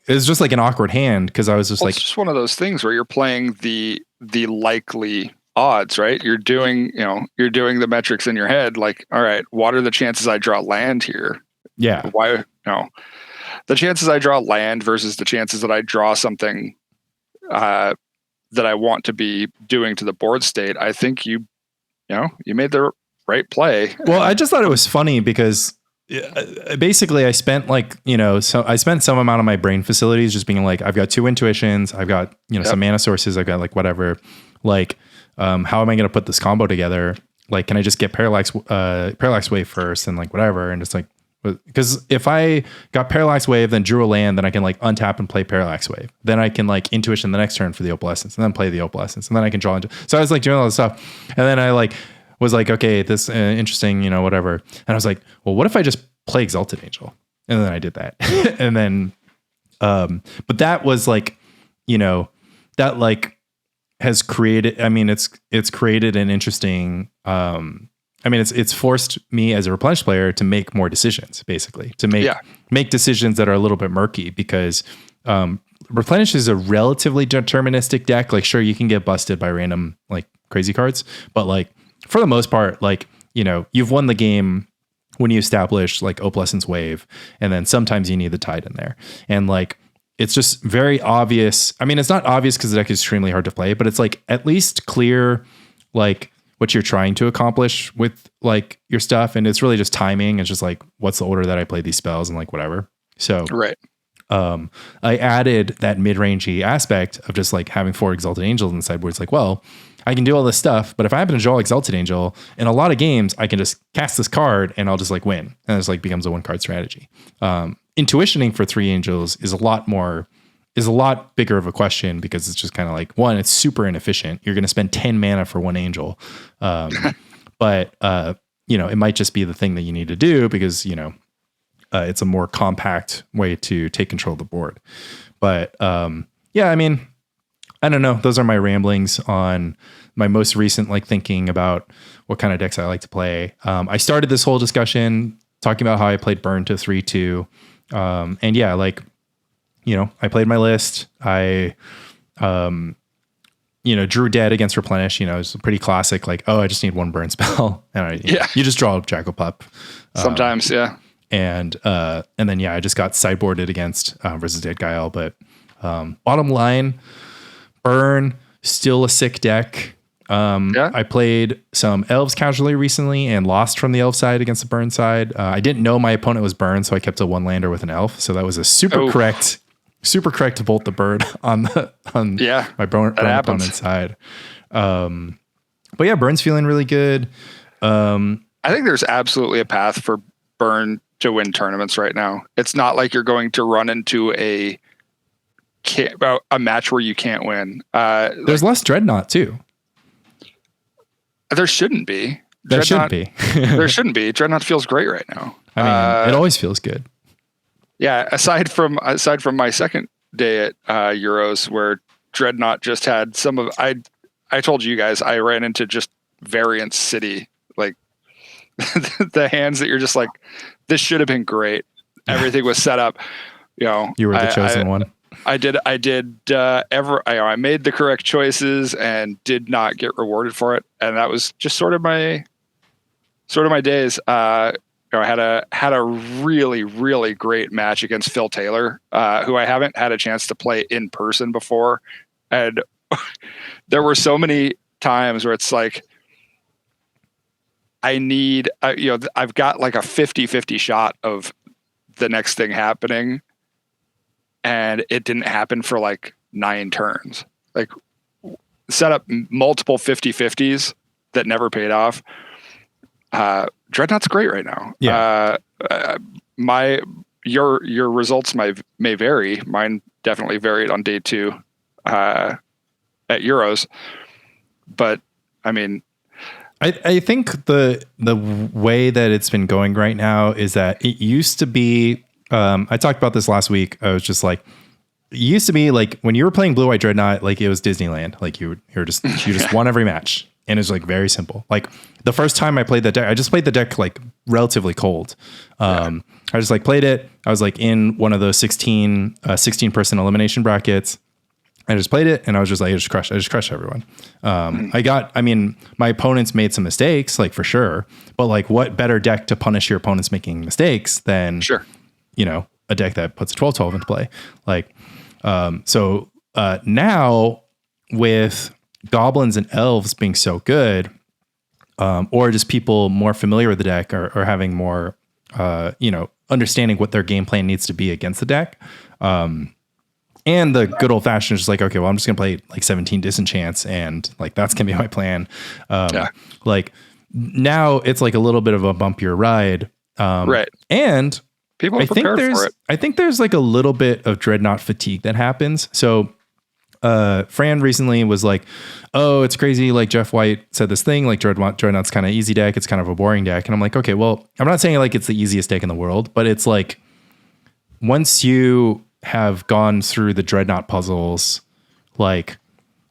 It was just like an awkward hand. Cause I was just like, it's just one of those things where you're playing the likely odds, right? You're doing the metrics in your head. Like, all right, what are the chances I draw land here? Yeah. Why? No, the chances I draw land versus the chances that I draw something that I want to be doing to the board state. I think you made the right play. Well, I just thought it was funny because basically I spent like, so I spent some amount of my brain facilities just being like, I've got 2 intuitions. I've got, some mana sources. I've got like whatever, like, how am I going to put this combo together? Like, can I just get Parallax Wave first and like whatever? And it's like, Because if I got Parallax Wave, then drew a land, then I can like untap and play Parallax Wave. Then I can like Intuition the next turn for the Opalescence, and then play the Opalescence, and then I can draw into. So I was like doing all this stuff, and then I like was like, okay, this interesting, whatever. And I was like, well, what if I just play Exalted Angel? And then I did that, and then, but that was like, that like has created. I mean, it's created an interesting. It's forced me as a Replenish player to make more decisions, basically, to make decisions that are a little bit murky, because Replenish is a relatively deterministic deck. Like, sure, you can get busted by random like crazy cards, but like for the most part, like, you've won the game when you establish like Opalescence Wave, and then sometimes you need the Tide in there, and like it's just very obvious. I mean, it's not obvious because the deck is extremely hard to play, but it's like at least clear, like what you're trying to accomplish with like your stuff. And it's really just timing. It's just like, what's the order that I play these spells and like whatever. So, right. I added that mid-rangey aspect of just like having 4 Exalted Angels in the sideboard. It's like, well, I can do all this stuff, but if I happen to draw Exalted Angel in a lot of games, I can just cast this card and I'll just like win. And it's like becomes a 1-card strategy. Intuitioning for 3 angels is a lot bigger of a question, because it's just kind of like, one, it's super inefficient. You're going to spend 10 mana for 1 angel. But it might just be the thing that you need to do because, it's a more compact way to take control of the board. But I mean, I don't know. Those are my ramblings on my most recent like thinking about what kind of decks I like to play. I started this whole discussion talking about how I played Burn to 3/2. And yeah, like, I played my list. I, drew dead against Replenish. It's pretty classic. Like, oh, I just need 1 burn spell, and you just draw a Jackal Pup. Sometimes, yeah. And then I just got sideboarded against versus Dead Guile. But bottom line, Burn still a sick deck. I played some Elves casually recently and lost from the Elf side against the Burn side. I didn't know my opponent was Burn, so I kept a 1-lander with an Elf. So that was a super correct to bolt the bird on my Burn opponent's side. But yeah, Burn's feeling really good. I think there's absolutely a path for Burn to win tournaments right now. It's not like you're going to run into a match where you can't win. There's less Dreadnought too. There shouldn't be. There shouldn't be. There shouldn't be. Dreadnought feels great right now. I mean, it always feels good. Yeah. Aside from my second day at Euros, where Dreadnought just had some of, I told you guys, I ran into just Variance City, like the hands that you're just like, this should have been great. Everything was set up. You were the chosen one. I made the correct choices and did not get rewarded for it. And that was just sort of my days. I had a really, really great match against Phil Taylor, who I haven't had a chance to play in person before. And there were so many times where it's like, I've got like a 50-50 shot of the next thing happening. And it didn't happen for like 9 turns. Like, set up multiple 50-50s that never paid off. Dreadnought's great right now. Yeah. Your results may vary. Mine definitely varied on day 2 at Euros. But I mean, I think the way that it's been going right now is that it used to be. I talked about this last week. I was just like, it used to be like when you were playing Blue-White Dreadnought, like it was Disneyland. Like you just won every match, and it's like very simple. Like the first time I played that deck, I just played the deck like relatively cold. I just like played it. I was like in one of those 16 person elimination brackets. I just played it, and I was just like, I just crushed everyone. My opponents made some mistakes, like for sure. But like, what better deck to punish your opponents making mistakes than a deck that puts a 12/12 into play. Like, so now with goblins and elves being so good, or just people more familiar with the deck or having more, understanding what their game plan needs to be against the deck. And the good old fashioned is just like, okay, well, I'm just going to play like 17 disenchants, and like, that's going to be my plan. Like now it's like a little bit of a bumpier ride. Right. And people are prepared for it. I think there's like a little bit of dreadnought fatigue that happens. So Fran recently was like, oh, it's crazy. Like Jeff White said this thing, like Dreadnought's kind of easy deck. It's kind of a boring deck. And I'm like, okay, well, I'm not saying like it's the easiest deck in the world, but it's like once you have gone through the Dreadnought puzzles, like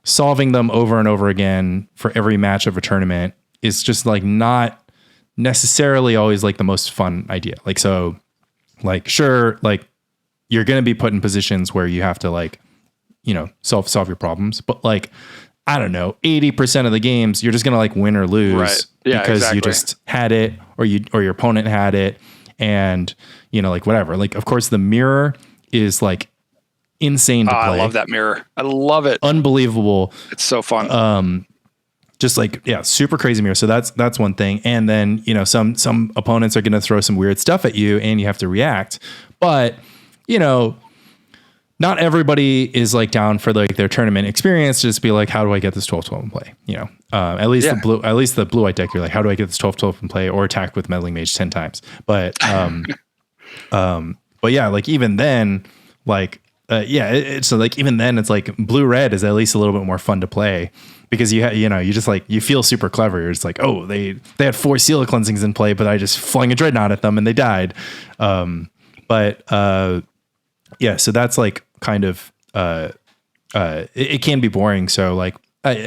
solving them over and over again for every match of a tournament is just like not necessarily always like the most fun idea. Like, so like, sure, like you're going to be put in positions where you have to like, you know, solve your problems, but like, I don't know, 80% of the games, you're just going to like win or lose, right? Yeah, because exactly. you just had it or your opponent had it. And you know, like whatever, like, of course the mirror is like insane to play. I love that mirror. I love it. Unbelievable. It's so fun. Just like, yeah, super crazy mirror. So that's one thing. And then, you know, some opponents are going to throw some weird stuff at you and you have to react, but you know, not everybody is like down for like their tournament experience to just be like, how do I get this 12-12 in play? You know, at least the blue white deck, you're like, how do I get this 12-12 in play or attack with meddling mage 10 times? But, but yeah, like even then, like, so like even then it's like blue red is at least a little bit more fun to play because you just like, you feel super clever. You're just like, oh, they had 4 Seal of Cleansings in play, but I just flung a Dreadnought at them and they died. Yeah, so that's like kind of it can be boring. So like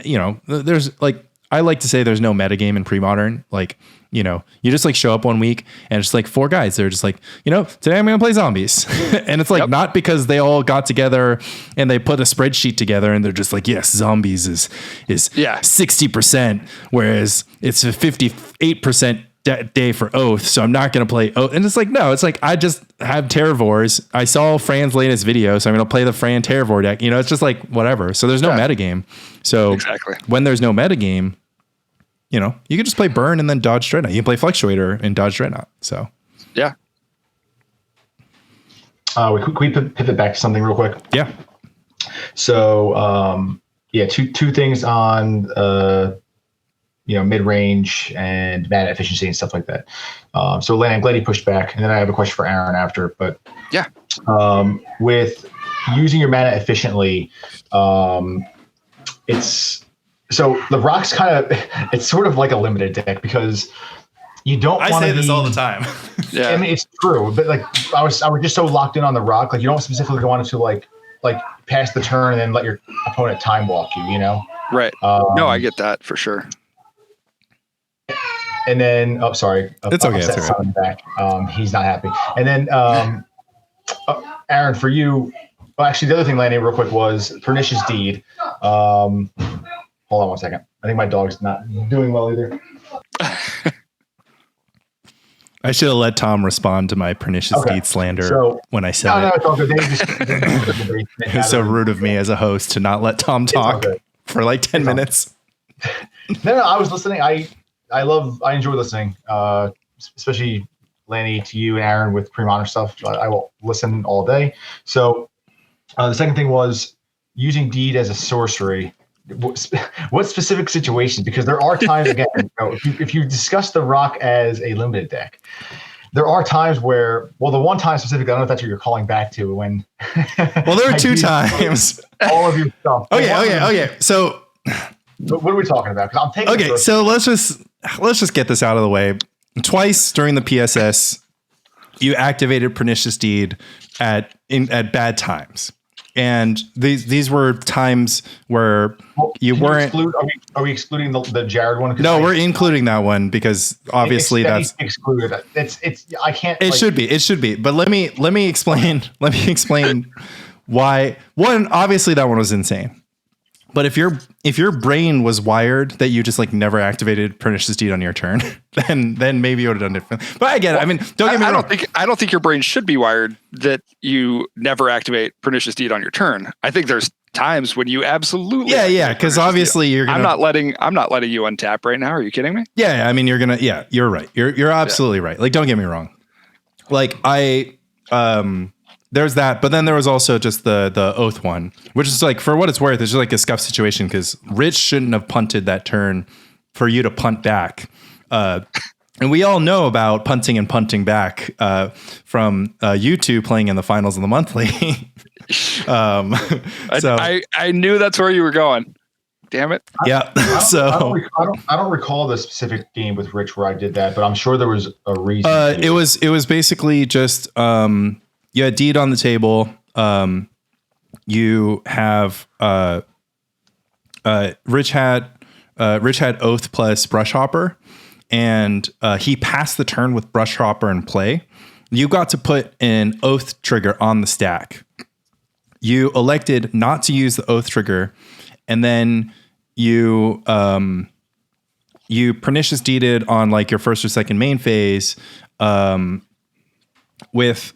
you know, there's like, I like to say there's no metagame in pre-modern. Like, you know, you just like show up one week and it's like 4 guys. They're just like, you know, today I'm going to play zombies. And it's like, not because they all got together and they put a spreadsheet together and they're just like, yes, zombies is 60%, whereas it's a 58% day for Oath, so I'm not going to play Oath. And it's like, no, it's like, I just have Terravors. I saw Fran's latest video, so I'm going to play the Fran Terravor deck. You know, it's just like, whatever. So there's no metagame. So exactly. When there's no metagame, you know, you can just play Burn and then dodge Dreadnought. You can play Fluctuator and dodge Dreadnought. So, yeah. We pivot back to something real quick? Yeah. So, two things on, you know, mid-range and mana efficiency and stuff like that. So Lan, I'm glad he pushed back. And then I have a question for Aaron after, but yeah. With using your mana efficiently, so the Rock's kind of, it's sort of like a limited deck because you don't want to I say this all the time. Yeah. I mean, it's true, but like I was just so locked in on the Rock, like you don't specifically want it to like pass the turn and then let your opponent time walk you, you know? Right. No, I get that for sure. And then, oh, sorry. It's okay. That's all right. Back. He's not happy. And then, Aaron, for you, well, actually, the other thing, Lanny, real quick, was Pernicious Deed. Hold on one second. I think my dog's not doing well either. I should have let Tom respond to my Pernicious Deed slander when I said it. No, it's all good. It was so rude of me as a host to not let Tom talk for like 10 minutes. No, I was listening. I enjoy listening, especially Lanny, to you and Aaron with pre-modern stuff. I will listen all day. So the second thing was using Deed as a sorcery. What specific situations? Because there are times, again, you know, if you discuss the Rock as a limited deck, there are times where, well, the one time specifically, I don't know if that's what you're calling back to when. Well, there are 2 times. All of your stuff. Okay. So what are we talking about? Because I'm taking. Okay, so let's just get this out of the way. Twice during the PSS, you activated Pernicious Deed at bad times, and these were times where you weren't. Are we excluding the Jared one? No, we're including that one because obviously that's excluded. It's I can't. It should be. But let me explain. Let me explain why. One, obviously that one was insane. But if your brain was wired that you just like never activated Pernicious Deed on your turn, then maybe you would have done it. But I get it. I mean, don't get me wrong. I don't think your brain should be wired that you never activate Pernicious Deed on your turn. I think there's times when you absolutely because obviously you're gonna. I'm not letting you untap right now. Are you kidding me? Yeah, I mean you're gonna. Yeah, you're right. You're absolutely right. Like, don't get me wrong. Like there's that, but then there was also just the Oath one, which is like, for what it's worth, it's just like a scuff situation because Rich shouldn't have punted that turn for you to punt back. And we all know about punting and punting back from you two playing in the finals of the monthly. I knew that's where you were going. Damn it. Yeah. I don't recall the specific game with Rich where I did that, but I'm sure there was a reason. It was basically just you had deed on the table. You have Rich had Oath plus Brush Hopper, and he passed the turn with Brush Hopper in play. You got to put an Oath trigger on the stack. You elected not to use the Oath trigger, and then you pernicious deeded on like your first or second main phase with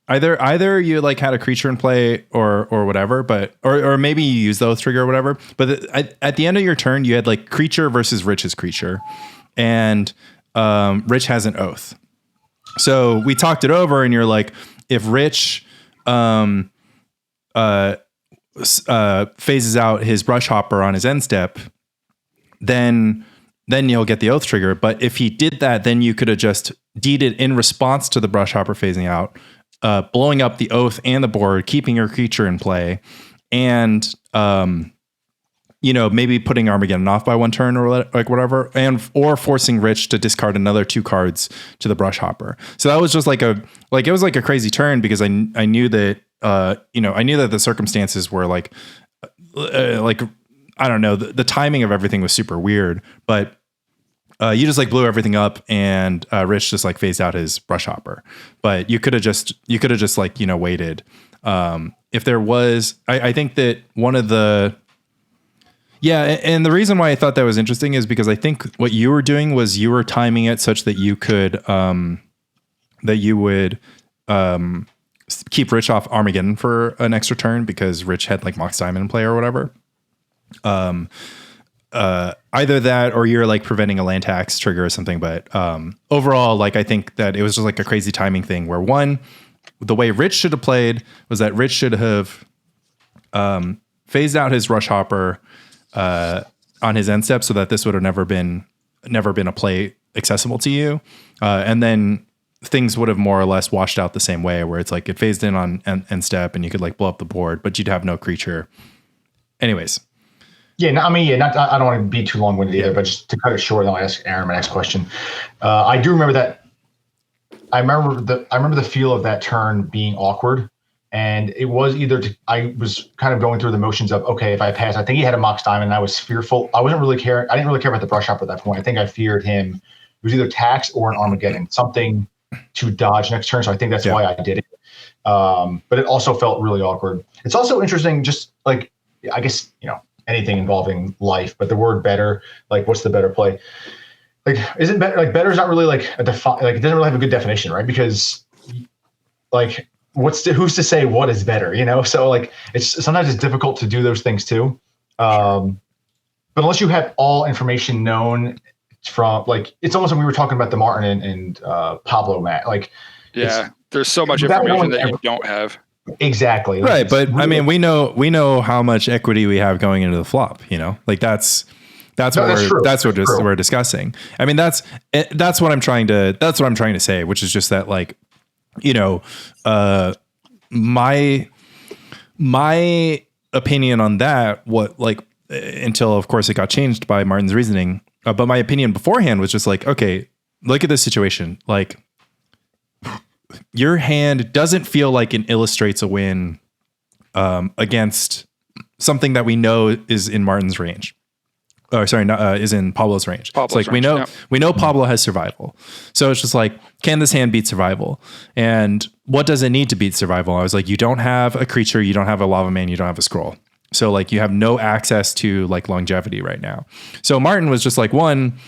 either you like had a creature in play or whatever, but or maybe you used the Oath trigger or whatever. But at the end of your turn, you had like creature versus Rich's creature, and Rich has an Oath. So we talked it over, and you're like, if Rich phases out his Brush Hopper on his end step, then you'll get the Oath trigger. But if he did that, then you could have just deeded in response to the Brush Hopper phasing out, blowing up the Oath and the board, keeping your creature in play, and maybe putting Armageddon off by one turn or like whatever, or forcing Rich to discard another 2 cards to the Brush Hopper. So that was just it was like a crazy turn because I knew that I knew that the circumstances were like I don't know, the timing of everything was super weird, but you just like blew everything up, and Rich just like phased out his Brush Hopper. But you could have just like, waited. If there was, I think that one of the, and the reason why I thought that was interesting is because I think what you were doing was you were timing it such that you could, that you would keep Rich off Armageddon for an extra turn because Rich had like Mox Diamond in play or whatever. Either that or you're like preventing a land tax trigger or something. But overall, like I think that it was just like a crazy timing thing where one, the way Rich should have played was that Rich should have phased out his Rush Hopper on his end step so that this would have never been a play accessible to you. And then things would have more or less washed out the same way where it's like it phased in on end step and you could like blow up the board, but you'd have no creature. Anyways. Yeah, no, I mean, I don't want to be too long-winded either, but just to cut it short, I'll ask Aaron my next question. I do remember that. I remember the feel of that turn being awkward, and it was I was kind of going through the motions of, okay, if I pass, I think he had a Mox Diamond, and I was fearful. I didn't really care about the Brush Hopper at that point. I think I feared him. It was either tax or an Armageddon, something to dodge next turn. So I think that's why I did it. But it also felt really awkward. It's also interesting, just like, I guess, anything involving life, but the word better, like what's the better play? Like, is it better? Like better is not really like it doesn't really have a good definition, right? Because like who's to say what is better, So like sometimes it's difficult to do those things too. But unless you have all information known from like, it's almost like we were talking about the Martin and Pablo Matt, like, there's so much information that you don't have. Exactly. Right. But really, I mean, we know how much equity we have going into the flop, like that's what we're discussing. I mean, that's what I'm trying to say, which is just that like, my opinion on that, until of course it got changed by Martin's reasoning. But my opinion beforehand was just like, okay, look at this situation. Like, your hand doesn't feel like it illustrates a win against something that we know is in Martin's range. Is in Pablo's range. It's like we know Pablo has survival. So it's just like, can this hand beat survival? And what does it need to beat survival? I was like, you don't have a creature, you don't have a lava man, you don't have a scroll. So like you have no access to like longevity right now. So Martin was just like, one,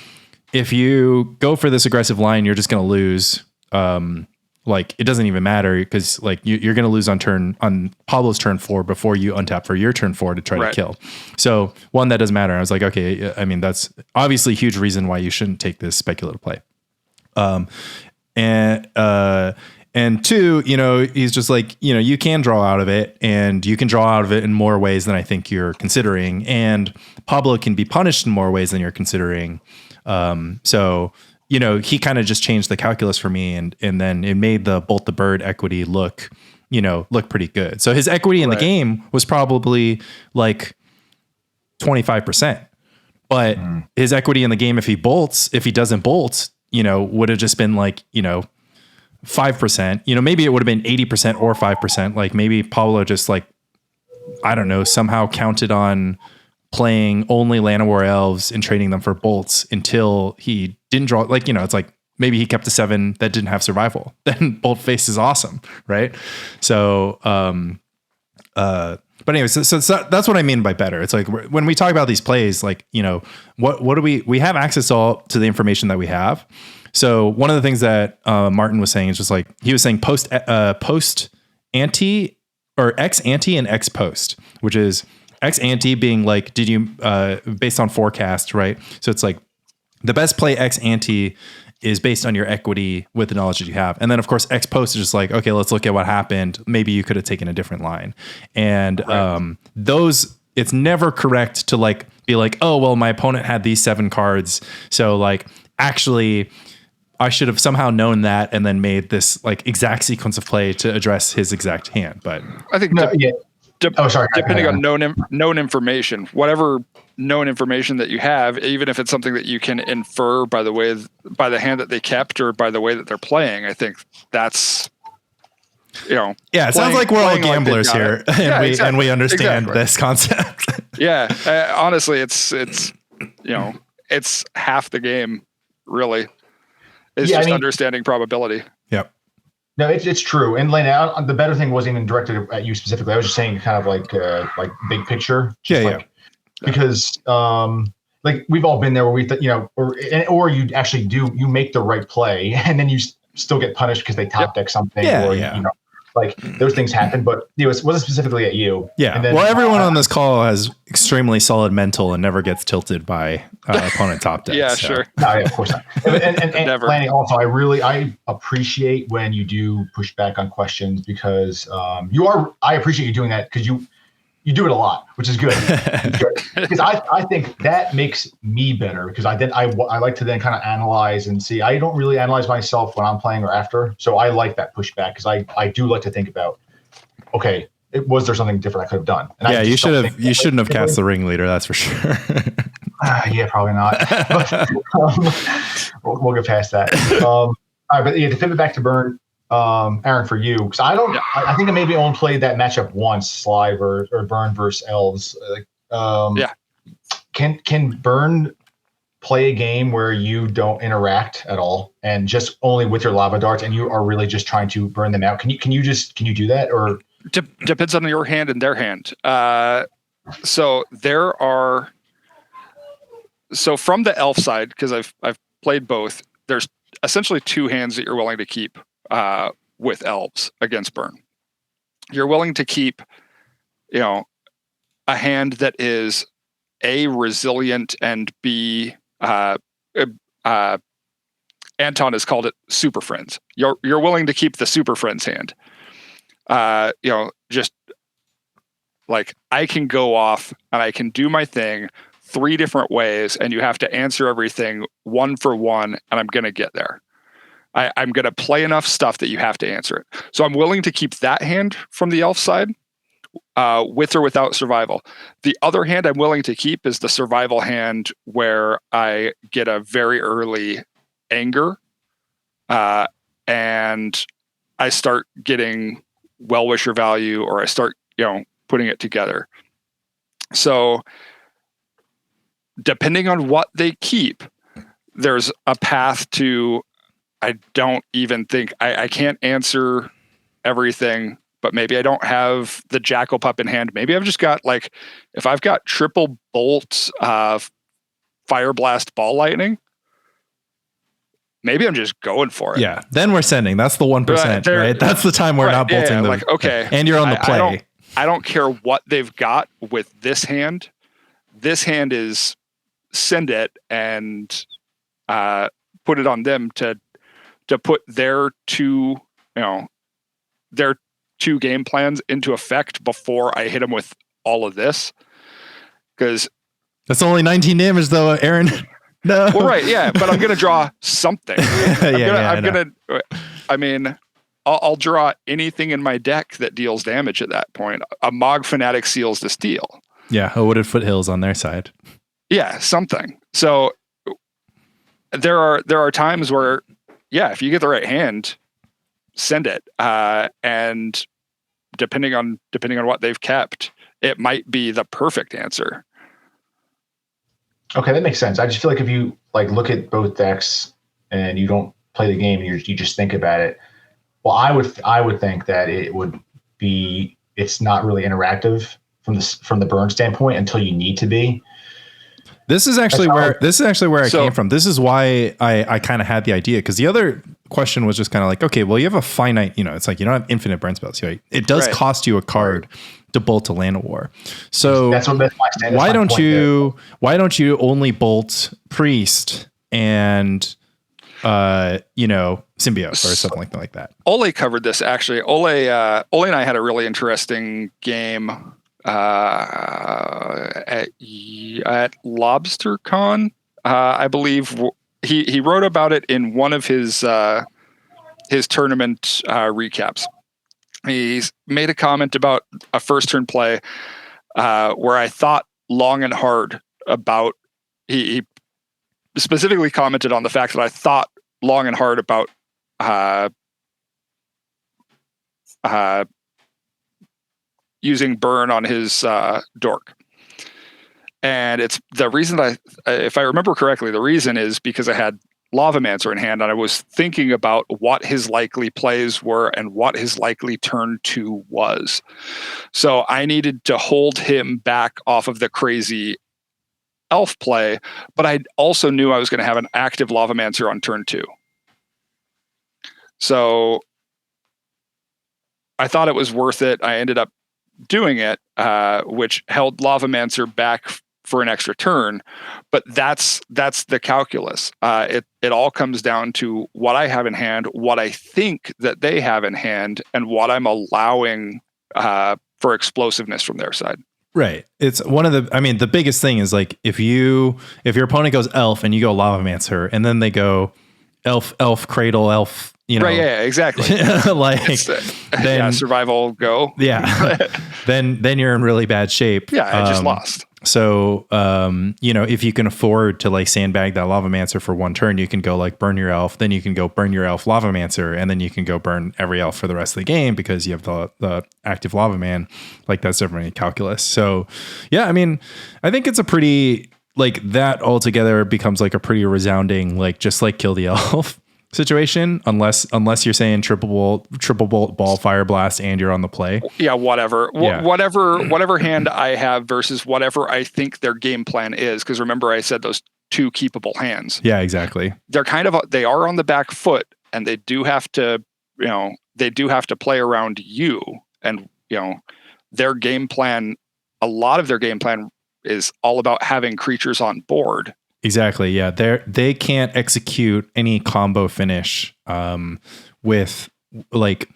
if you go for this aggressive line, you're just going to lose. Like it doesn't even matter because like you're going to lose on Pablo's turn 4 before you untap for your turn 4 to try to kill. So one, that doesn't matter. I was like, okay, I mean, that's obviously a huge reason why you shouldn't take this speculative play. And two, he's just like, you can draw out of it and you can draw out of it in more ways than I think you're considering. And Pablo can be punished in more ways than you're considering. So he kind of just changed the calculus for me, and then it made the Bolt the Bird equity look pretty good. So his equity in the game was probably like 25%, but his equity in the game, if he doesn't bolt, would have just been like, 5%, maybe it would have been 80% or 5%. Like maybe Pablo just like, I don't know, somehow counted on playing only Llanowar elves and trading them for bolts until he didn't draw, like, it's like maybe he kept a 7 that didn't have survival. Then bolt face is awesome. Right. So, but anyway, so that's what I mean by better. It's like when we talk about these plays, like, what do we have access to the information that we have. So one of the things that Martin was saying is just like, he was saying post ante or ex ante and ex post, which is ex ante being like, did you, based on forecast, right? So it's like the best play ex ante is based on your equity with the knowledge that you have. And then of course, ex post is just like, okay, let's look at what happened. Maybe you could have taken a different line. And it's never correct to like, be like, oh, well, my opponent had these 7 cards. So like, actually, I should have somehow known that and then made this like exact sequence of play to address his exact hand. But I think depending on known information, whatever known information that you have, even if it's something that you can infer by the hand that they kept or by the way that they're playing, I think that's, it sounds like we're all gamblers here and we understand this concept. Honestly, it's half the game really. It's understanding probability. Yep. No, it's true. And Lane, the better thing wasn't even directed at you specifically. I was just saying kind of like big picture. Because like we've all been there where we or you actually you make the right play and then you still get punished because they top deck something like those things happen, but it wasn't specifically at you. Yeah. And then, everyone on this call has extremely solid mental and never gets tilted by opponent top deck. Sure. No, of course not. And Never. Planning also, I appreciate when you do push back on questions because I appreciate you doing that because you do it a lot, which is good. Because I think that makes me better because I like to then kind of analyze and see. I don't really analyze myself when I'm playing or after, so I like that pushback because I do like to think about, okay, was there something different I could have done? And you shouldn't have cast the ringleader, that's for sure. Yeah, probably not. But, we'll get past that. All right, but to pivot back to Burn. Aaron, for you, because I think I maybe only played that matchup once, Slive or Burn versus Elves. Can Burn play a game where you don't interact at all and just only with your lava darts and you are really just trying to burn them out? Can you do that or? Depends on your hand and their hand. So from the elf side, because I've played both, there's essentially 2 hands that you're willing to keep with elves against Burn. You're willing to keep, a hand that is A, resilient, and B, Anton has called it Super Friends. You're willing to keep the Super Friends hand. Just like I can go off and I can do my thing 3 different ways, and you have to answer everything one for one, and I'm going to get there. I'm going to play enough stuff that you have to answer it. So I'm willing to keep that hand from the elf side, with or without survival. The other hand I'm willing to keep is the survival hand where I get a very early anger, and I start getting well-wisher value, or I start, putting it together. So depending on what they keep, there's a path to, I don't even think I can't answer everything, but maybe I don't have the Jackal Pup in hand. Maybe I've just got if I've got triple bolts of Fire Blast Ball Lightning, maybe I'm just going for it. Yeah. Then we're sending. That's the 1%, right? That's the time we're not bolting them. Okay. And you're on the play. I don't care what they've got with this hand. This hand is send it and put it on them to put their 2 game plans into effect before I hit them with all of this. Because that's only 19 damage though, Aaron. No. Well, right. Yeah. But I'm going to draw something. I'll draw anything in my deck that deals damage at that point. A Mog Fanatic Seals to Steel. Yeah. A Wooded Foothills on their side. Yeah. Something. So there are times where, yeah, if you get the right hand, send it. And depending on what they've kept, it might be the perfect answer. Okay, that makes sense. I just feel like if you like look at both decks and you don't play the game, you just think about it. Well, I would think that it's not really interactive from the burn standpoint until you need to be. This is actually where I came from. This is why I kind of had the idea, because the other question was just kind of like, okay, well, you have a finite, it's like you don't have infinite burn spells. Right? It does cost you a card to bolt to Land of War. So why don't you only bolt Priest and Symbiote or something like that? Ole covered this actually. Ole and I had a really interesting game at LobsterCon. I believe he wrote about it in one of his tournament recaps. He's made a comment about a first turn play where I thought long and hard about. He specifically commented on the fact that I thought long and hard about using burn on his dork. And it's the reason if I remember correctly, the reason is because I had Lavamancer in hand and I was thinking about what his likely plays were and what his likely turn 2 was. So I needed to hold him back off of the crazy elf play, but I also knew I was going to have an active Lavamancer on turn 2. So I thought it was worth it. I ended up doing it, which held Lavamancer back for an extra turn, but that's the calculus. It all comes down to what I have in hand, what I think that they have in hand, and what I'm allowing for explosiveness from their side. Right. It's one of the biggest thing is like if your opponent goes elf and you go Lavamancer and then they go elf cradle elf, right, yeah, exactly. Then survival go. Yeah. then you're in really bad shape. Yeah, I just lost. So, if you can afford to like sandbag that Lavamancer for one turn, you can go like burn your elf, then you can go burn your elf Lavamancer, and then you can go burn every elf for the rest of the game because you have the active Lavaman. Like that's definitely calculus. So, yeah, I think it's a pretty like that altogether becomes like a pretty resounding like just like kill the elf situation, unless you're saying triple bolt ball fire blast and you're on the play. Yeah, whatever hand I have versus whatever I think their game plan is, because remember I said those 2 keepable hands. Yeah, exactly. They are on the back foot and they do have to play around you, and their game plan, a lot of their game plan is all about having creatures on board. Exactly. Yeah. They can't execute any combo finish with like,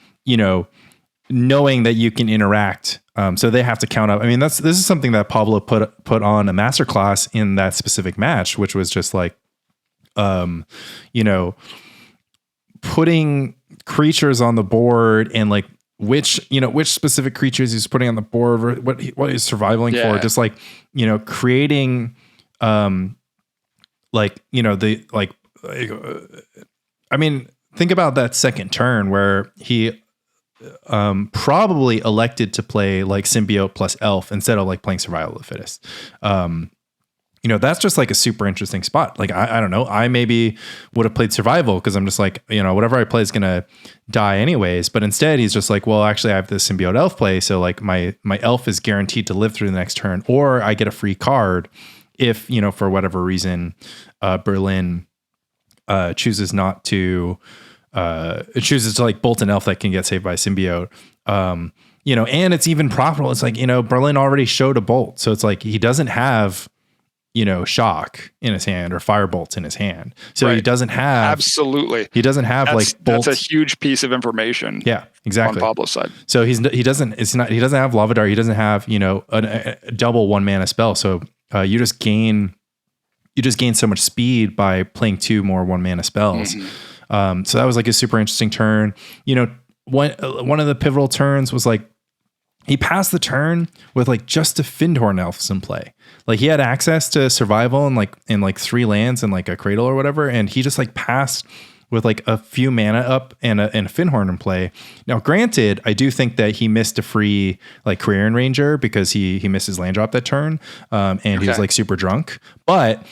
knowing that you can interact. So they have to count up. This is something that Pablo put on a masterclass in that specific match, which was just like, putting creatures on the board and like which specific creatures he's putting on the board, what he's surviving for, just like, creating, think about that second turn where he probably elected to play like symbiote plus elf instead of like playing survival of the fittest. That's just like a super interesting spot. Like, I don't know, I maybe would have played survival because I'm just like, whatever I play is going to die anyways. But instead he's just like, well, actually I have this symbiote elf play. So like my elf is guaranteed to live through the next turn, or I get a free card if, for whatever reason, Berlin chooses not to, chooses to like bolt an elf that can get saved by symbiote. And it's even profitable. It's like, Berlin already showed a bolt. So it's like, he doesn't have, shock in his hand or fire bolts in his hand. So he doesn't have, absolutely. He doesn't have bolts. That's a huge piece of information. Yeah, exactly. On Pablo's side. So he doesn't have Lava Dart. He doesn't have, a double 1 mana spell. So you just gain, you just gain so much speed by playing 2 more 1 mana spells. So that was like a super interesting turn. You know, one of the pivotal turns was like, he passed the turn with like just a Findhorn Elves in play. Like he had access to survival and like 3 lands and like a cradle or whatever. And he just like passed with like a few mana up and a Findhorn in play. Now, granted, I do think that he missed a free like Career Ranger because he missed his land drop that turn. And he was like super drunk, but,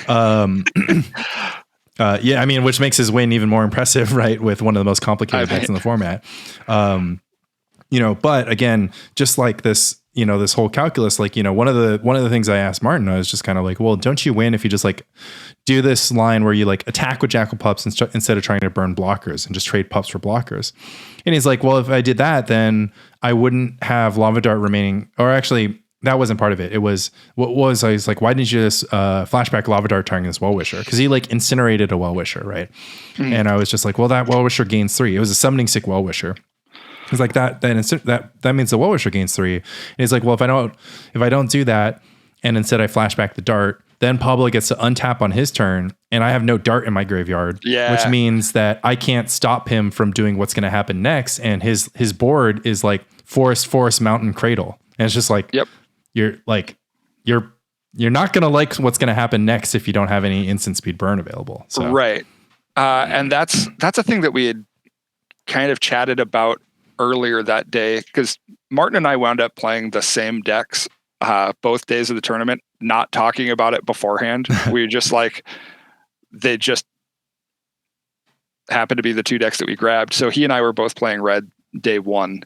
yeah, I mean, which makes his win even more impressive, right? With one of the most complicated decks in the format. You know, but again, just like this, you know, this whole calculus, like, you know, one of the things I asked Martin, I was just kind of like, well, don't you win if you just like do this line where you like attack with Jackal Pups instead of trying to burn blockers and just trade pups for blockers? And he's like, well, if I did that, then I wouldn't have Lava Dart remaining, or actually that wasn't part of it. It was, I was like, why didn't you just flashback Lava Dart targeting this Well-Wisher? Because he like incinerated a Well-Wisher, right? And I was just like, well, that Well-Wisher gains 3. It was a summoning sick Well-Wisher. He's like, that means the Well-Wisher gains 3. And he's like, well, if I don't do that, and instead I flashback the Dart, then Pablo gets to untap on his turn, and I have no Dart in my graveyard, which means that I can't stop him from doing what's going to happen next. And his board is like forest, mountain, cradle, and it's just like, you're not going to like what's going to happen next if you don't have any instant speed burn available. So. Right. And that's a thing that we had kind of chatted about earlier that day, because Martin and I wound up playing the same decks both days of the tournament, not talking about it beforehand. We just like, they just happened to be the 2 decks that we grabbed. So he and I were both playing red day 1.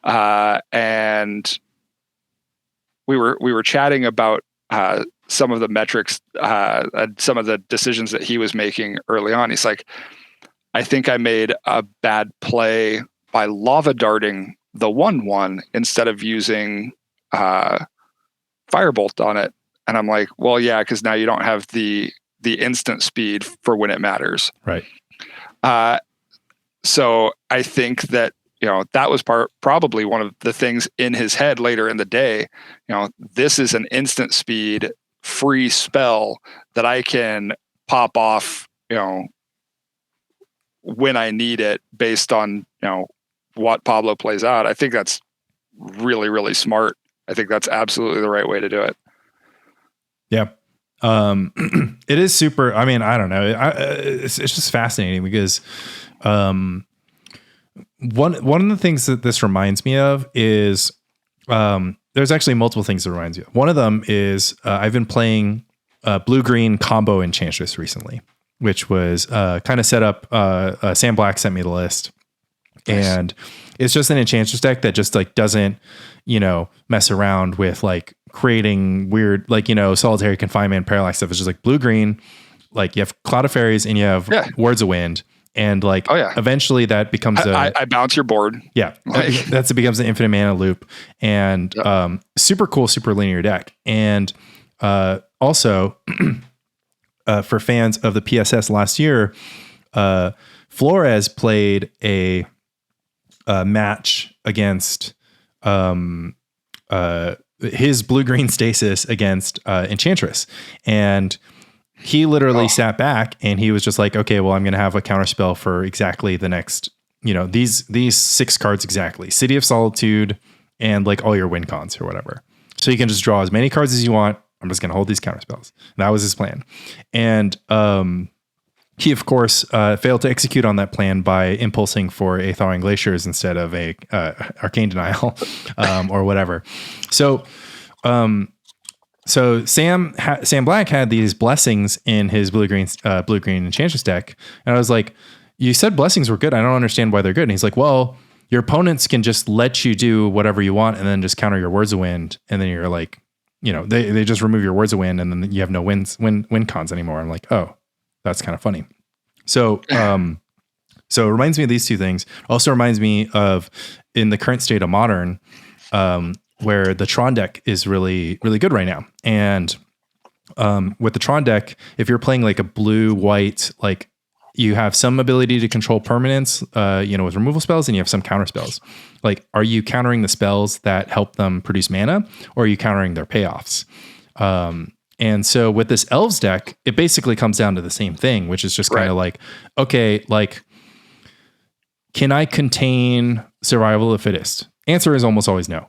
And we were chatting about some of the metrics, and some of the decisions that he was making early on. He's like, I think I made a bad play by lava darting the 1/1 instead of using Firebolt on it. And I'm like, well, yeah, because now you don't have the instant speed for when it matters. Right. So I think that, you know, that was probably one of the things in his head later in the day. You know, this is an instant speed free spell that I can pop off, you know, when I need it based on, you know, what Pablo plays out. I think that's really, really smart. I think that's absolutely the right way to do it. Yeah. It is super. I mean, I don't know. It's just fascinating because, one of the things that this reminds me of is, there's actually multiple things it reminds me of. One of them is, I've been playing, blue-green combo Enchantress recently, which was, kind of set up, Sam Black sent me the list. Nice. And it's just an Enchantress deck that just like doesn't, you know, mess around with like creating weird, like, you know, solitary confinement, parallax stuff. It's just like blue-green, like you have Cloud of Fairies and you have Words of Wind. And like, eventually that becomes I bounce your board. Yeah. It becomes an infinite mana loop, and, super cool, super linear deck. And, also, for fans of the PSS last year, Flores played a match against, his blue-green stasis against, Enchantress. And he literally sat back and he was just like, okay, well, I'm going to have a counterspell for exactly the next, you know, these 6 cards exactly. City of Solitude and like all your win cons or whatever. So you can just draw as many cards as you want. I'm just going to hold these counterspells. That was his plan. And he, of course, failed to execute on that plan by impulsing for a Thawing Glaciers instead of a Arcane Denial or whatever. So Sam Black had these blessings in his blue-green Enchantress deck. And I was like, you said blessings were good. I don't understand why they're good. And he's like, well, your opponents can just let you do whatever you want and then just counter your Words of Wind. And then you're like, you know, they just remove your Words of Wind and then you have no win cons anymore. I'm like, oh, that's kind of funny. So, so it reminds me of these 2 things. Also reminds me of in the current state of Modern, where the Tron deck is really, really good right now. And with the Tron deck, if you're playing like a blue-white, like you have some ability to control permanents, you know, with removal spells, and you have some counter spells. Like, are you countering the spells that help them produce mana, or are you countering their payoffs? And so with this Elves deck, it basically comes down to the same thing, which is just kind of like, okay, like, can I contain survival of the fittest? Answer is almost always no.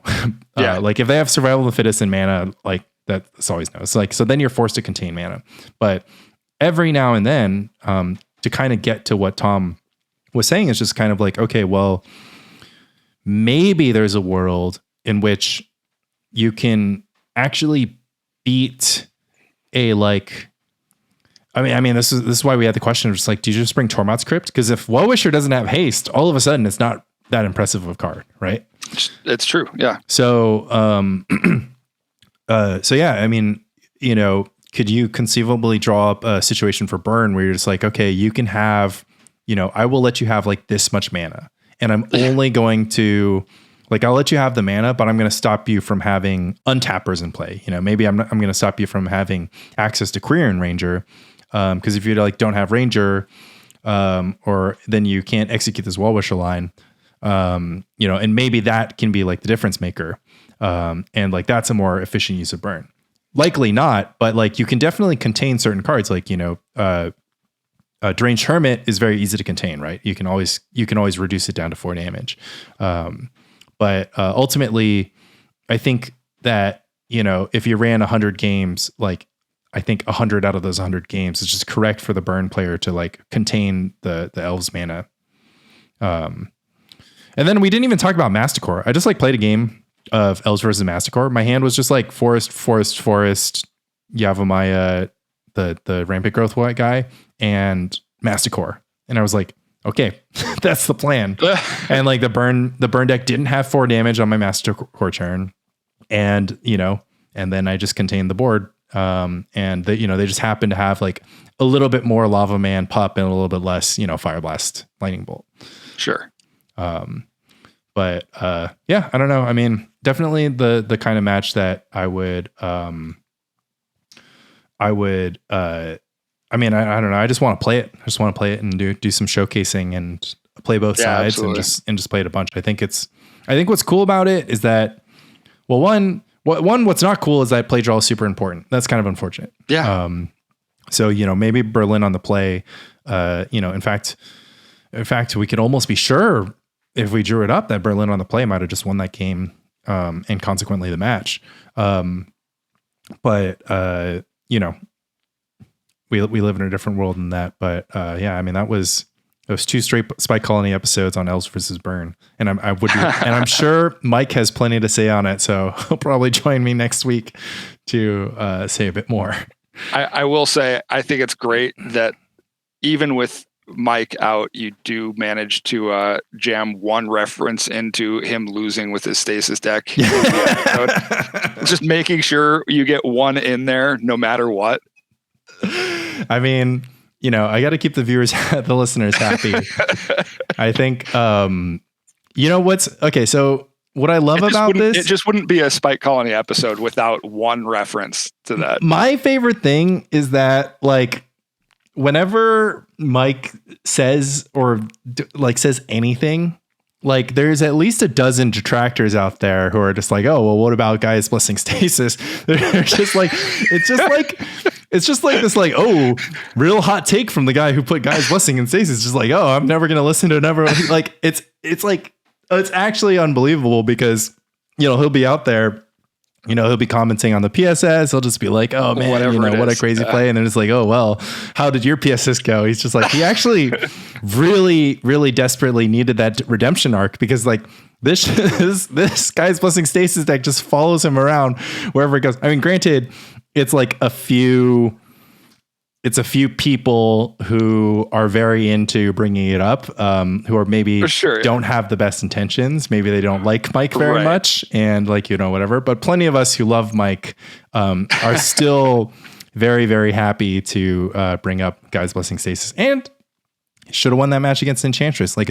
Like if they have survival of the fittest and mana, like that's always no. It's like, so then you're forced to contain mana. But every now and then, to kind of get to what Tom was saying, is just kind of like, okay, well, maybe there's a world in which you can actually beat a like, I mean, this is why we had the question of just like, do you just bring Tormod's Crypt? Because if Woe-Wisher doesn't have haste, all of a sudden it's not that impressive of a card, right? It's true, yeah. So, so yeah, I mean, you know, could you conceivably draw up a situation for burn where you're just like, okay, you can have, you know, I will let you have like this much mana, and I'm only going to, like, I'll let you have the mana, but I'm going to stop you from having untappers in play. You know, maybe I'm going to stop you from having access to Career and Ranger. Because if you like don't have Ranger, or then you can't execute this Woe-Wisher line, you know, and maybe that can be like the difference maker. And like that's a more efficient use of burn. Likely not, but like you can definitely contain certain cards. Like, you know, Deranged Hermit is very easy to contain, right? You can always reduce it down to 4 damage. But ultimately, I think that, you know, if you ran 100 games, like I think 100 out of those 100 games is just correct for the burn player to like contain the Elves mana. And then we didn't even talk about Masticore. I just like played a game of Elves versus Masticore. My hand was just like forest, Yavimaya, the rampant growth white guy, and Masticore. And I was like, okay, that's the plan. And like the burn deck didn't have 4 damage on my Masticore turn. And, you know, and then I just contained the board. And they, you know, they just happen to have like a little bit more Lava Man Pup and a little bit less, you know, Fire Blast Lightning Bolt. Sure. But yeah, I don't know. I mean, definitely the kind of match that I mean, I don't know. I just want to play it. I just want to play it and do some showcasing and play both sides, absolutely. and just play it a bunch. I think what's cool about it is that, well, what's not cool is that play draw is super important. That's kind of unfortunate. Yeah. So, you know, maybe Berlin on the play, you know, in fact, we could almost be sure if we drew it up that Berlin on the play might've just won that game, and consequently the match. But you know, we live in a different world than that. But yeah, I mean, those 2 straight Spike Colony episodes on Elves versus Burn. And and I'm sure Mike has plenty to say on it. So he'll probably join me next week to say a bit more. I will say, I think it's great that even with Mike out, you do manage to jam one reference into him losing with his Stasis deck. Just making sure you get one in there no matter what. I mean, you know, I got to keep the viewers, the listeners happy. I think, you know okay. So what I love about this, it just wouldn't be a Spike Colony episode without one reference to that. My favorite thing is that, like, whenever Mike says or says anything, like there's at least a dozen detractors out there who are just like, oh, well, what about Gaia's Blessing Stasis? They're just like, it's just like this, like, oh, real hot take from the guy who put Gaia's Blessing in Stasis. Just like, oh, I'm never going to listen to another. Like, it's like, it's actually unbelievable because, you know, he'll be out there, you know, he'll be commenting on the PSS. He'll just be like, oh man, whatever, you know, what a crazy play. And then it's like, oh, well, how did your PSS go? He's just like, he actually really, really desperately needed that redemption arc because like this Gaia's Blessing Stasis deck just follows him around wherever it goes. I mean, granted, it's like a few people who are very into bringing it up, who are maybe don't have the best intentions. Maybe they don't like Mike very much and like, you know, whatever, but plenty of us who love Mike, are still very, very happy to, bring up Gaia's Blessing Stasis, and should have won that match against Enchantress. Like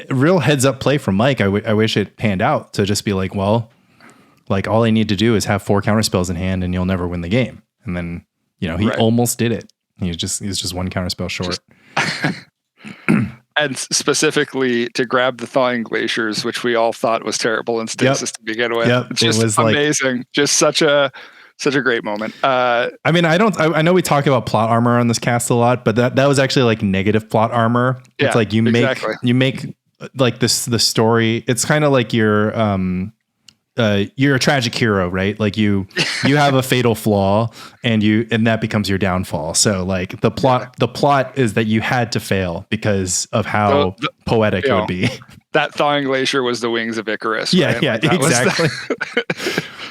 real heads up play from Mike. I wish it panned out to just be like, well, like all I need to do is have 4 counter spells in hand and you'll never win the game. And then, you know, he almost did it. He's just 1 counter spell short. And specifically to grab the Thawing Glaciers, which we all thought was terrible in Stasis to begin with. It's just amazing. Just such a Such a great moment. I mean, I know we talk about plot armor on this cast a lot, but that was actually like negative plot armor. It's like you make like the story. It's kind of like you're a tragic hero, right? Like you have a fatal flaw and that becomes your downfall. So like the plot is that you had to fail because of how poetic it would be. That thawing glacier was the wings of Icarus. Yeah, right? yeah, exactly.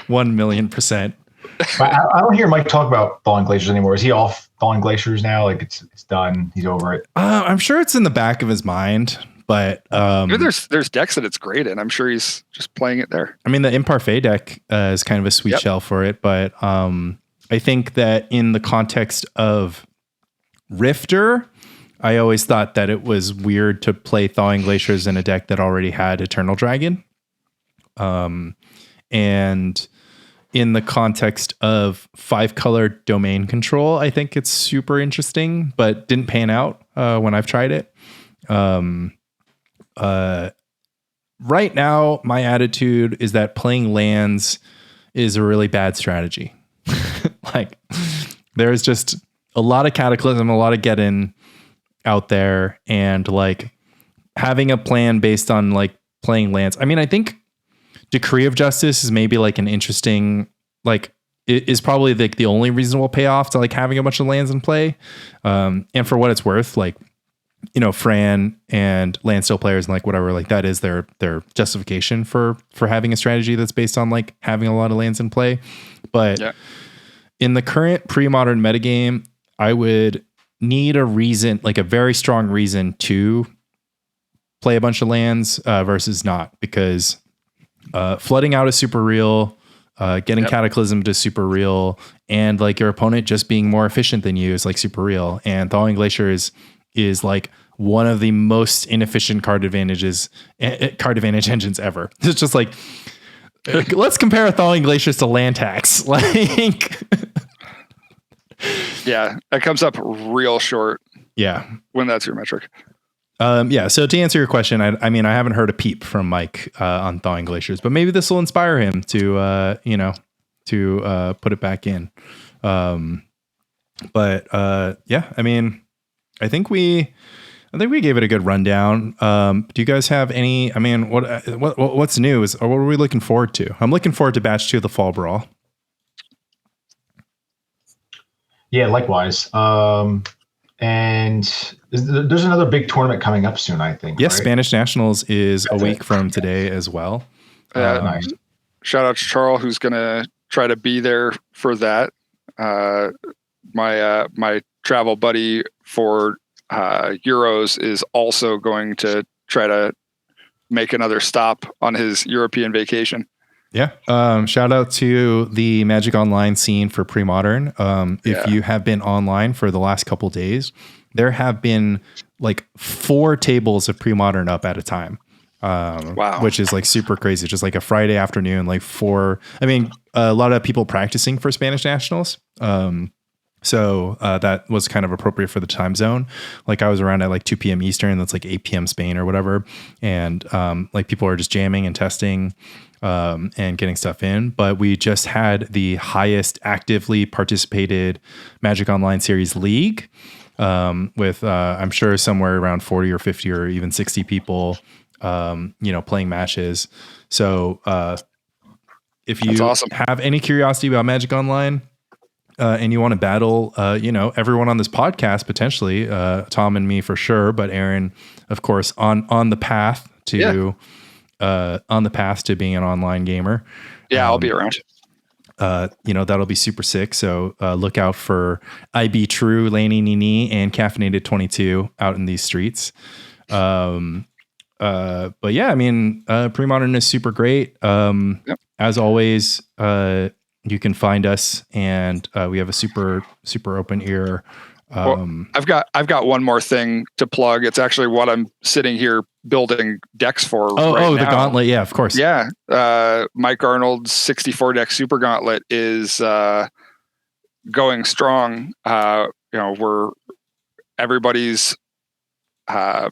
1,000,000%. I don't hear Mike talk about thawing glaciers anymore. Is he off thawing glaciers now? Like it's done. He's over it. I'm sure it's in the back of his mind, but there's decks that it's great in. I'm sure he's just playing it there. I mean, the Imparfait deck is kind of a sweet shell for it, but I think that in the context of Rifter, I always thought that it was weird to play Thawing Glaciers in a deck that already had Eternal Dragon. And in the context of 5-color domain control, I think it's super interesting, but didn't pan out when I've tried it. Right now, my attitude is that playing lands is a really bad strategy. Like, there's just a lot of Cataclysm, a lot of get in out there, and like having a plan based on like playing lands. I mean, I think Decree of Justice is maybe like an interesting, like it is probably like the only reasonable payoff to like having a bunch of lands in play. And for what it's worth, like, you know, Fran and Landstill players and like whatever, like that is their justification for having a strategy that's based on like having a lot of lands in play. But in the current pre-modern metagame, I would need a reason, like a very strong reason to play a bunch of lands versus not, because flooding out is super real. Getting Cataclysm to super real, and like your opponent just being more efficient than you is like super real. And Thawing Glacier is like one of the most inefficient card advantage engines ever. It's just like, let's compare Thawing Glaciers to land tax. Like, yeah, that comes up real short. Yeah, when that's your metric. So to answer your question, I mean, I haven't heard a peep from Mike on Thawing Glaciers, but maybe this will inspire him to put it back in. I mean, I think we gave it a good rundown. Do you guys have any? I mean, what's new? Or what are we looking forward to? I'm looking forward to Batch 2 of the Fall Brawl. Yeah, likewise. And there's another big tournament coming up soon, I think. Yes, right? Spanish Nationals is a week from today as well. Nice. Shout out to Charles, who's going to try to be there for that. My travel buddy for Euros is also going to try to make another stop on his European vacation. Yeah. Shout out to the Magic Online scene for pre-modern. If you have been online for the last couple of days, there have been like 4 tables of pre-modern up at a time. Wow. Which is like super crazy. Just like a Friday afternoon, like 4. I mean, a lot of people practicing for Spanish Nationals. So that was kind of appropriate for the time zone. Like I was around at like 2 p.m. Eastern. That's like 8 p.m. Spain or whatever. And like people are just jamming and testing and getting stuff in. But we just had the highest actively participated Magic Online Series League with I'm sure somewhere around 40 or 50 or even 60 people, playing matches. So if you have any curiosity about Magic Online, and you want to battle, everyone on this podcast, potentially, Tom and me for sure, but Aaron, of course, on the path to being an online gamer. Yeah, I'll be around. That'll be super sick. So look out for IB True, Laney Nini, and Caffeinated 22 out in these streets. But yeah, I mean, pre-modern is super great. As always, you can find us, and we have a super, super open ear. I've got one more thing to plug. It's actually what I'm sitting here building decks for. The Gauntlet. Yeah, of course. Yeah. Mike Arnold's 64 deck Super Gauntlet is going strong. Everybody's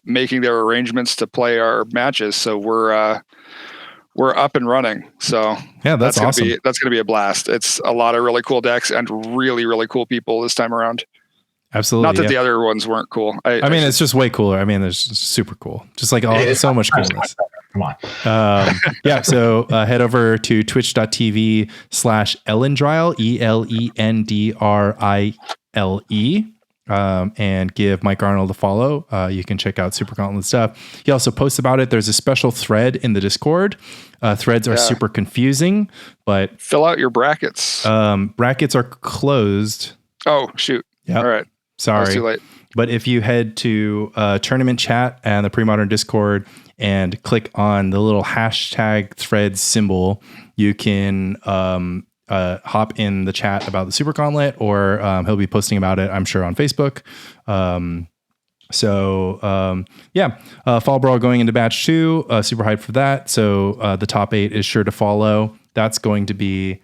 making their arrangements to play our matches. So we're we're up and running. So yeah, that's awesome. That's gonna be a blast. It's a lot of really cool decks and really, really cool people this time around. Absolutely. Not that the other ones weren't cool. I mean, it's just way cooler. I mean, there's super cool. Just like so much coolness. Come on. Yeah. So head over to twitch.tv/Elendrile, ELENDRILE, and give Mike Arnold a follow. You can check out Super Gauntlet stuff. He also posts about it. There's a special thread in the Discord. Threads are super confusing, but fill out your brackets. Brackets are closed. Oh, shoot. Yeah. All right. Sorry. Too late. But if you head to tournament chat and the Pre-Modern Discord and click on the little hashtag threads symbol, you can hop in the chat about the Super Gauntlet, or he'll be posting about it, I'm sure, on Facebook. Fall Brawl going into batch 2, super hyped for that. So the top 8 is sure to follow. That's going to be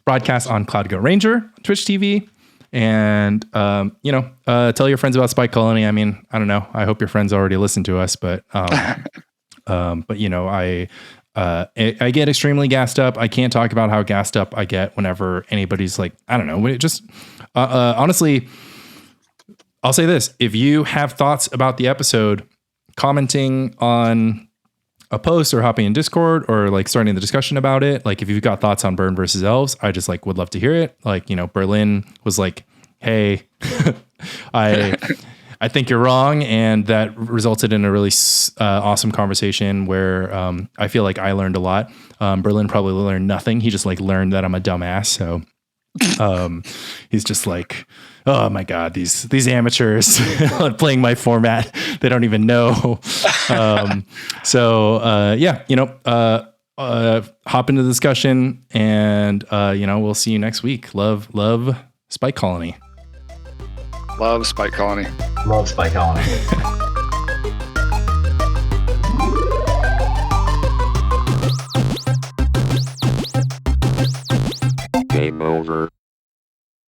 broadcast on Cloud Go Ranger, Twitch TV. And, tell your friends about Spike Colony. I mean, I don't know. I hope your friends already listen to us, but I get extremely gassed up. I can't talk about how gassed up I get whenever anybody's like, I don't know, honestly, I'll say this. If you have thoughts about the episode, commenting on a post or hopping in Discord or like starting the discussion about it. Like if you've got thoughts on Burn versus Elves, I just like would love to hear it. Like, Berlin was like, hey, I think you're wrong. And that resulted in a really awesome conversation where I feel like I learned a lot. Berlin probably learned nothing. He just like learned that I'm a dumbass. So he's just like, oh my God, these amateurs playing my format, they don't even know. Hop into the discussion, and we'll see you next week. Love Spike Colony. Love Spike Colony. Love Spike Colony. Game over.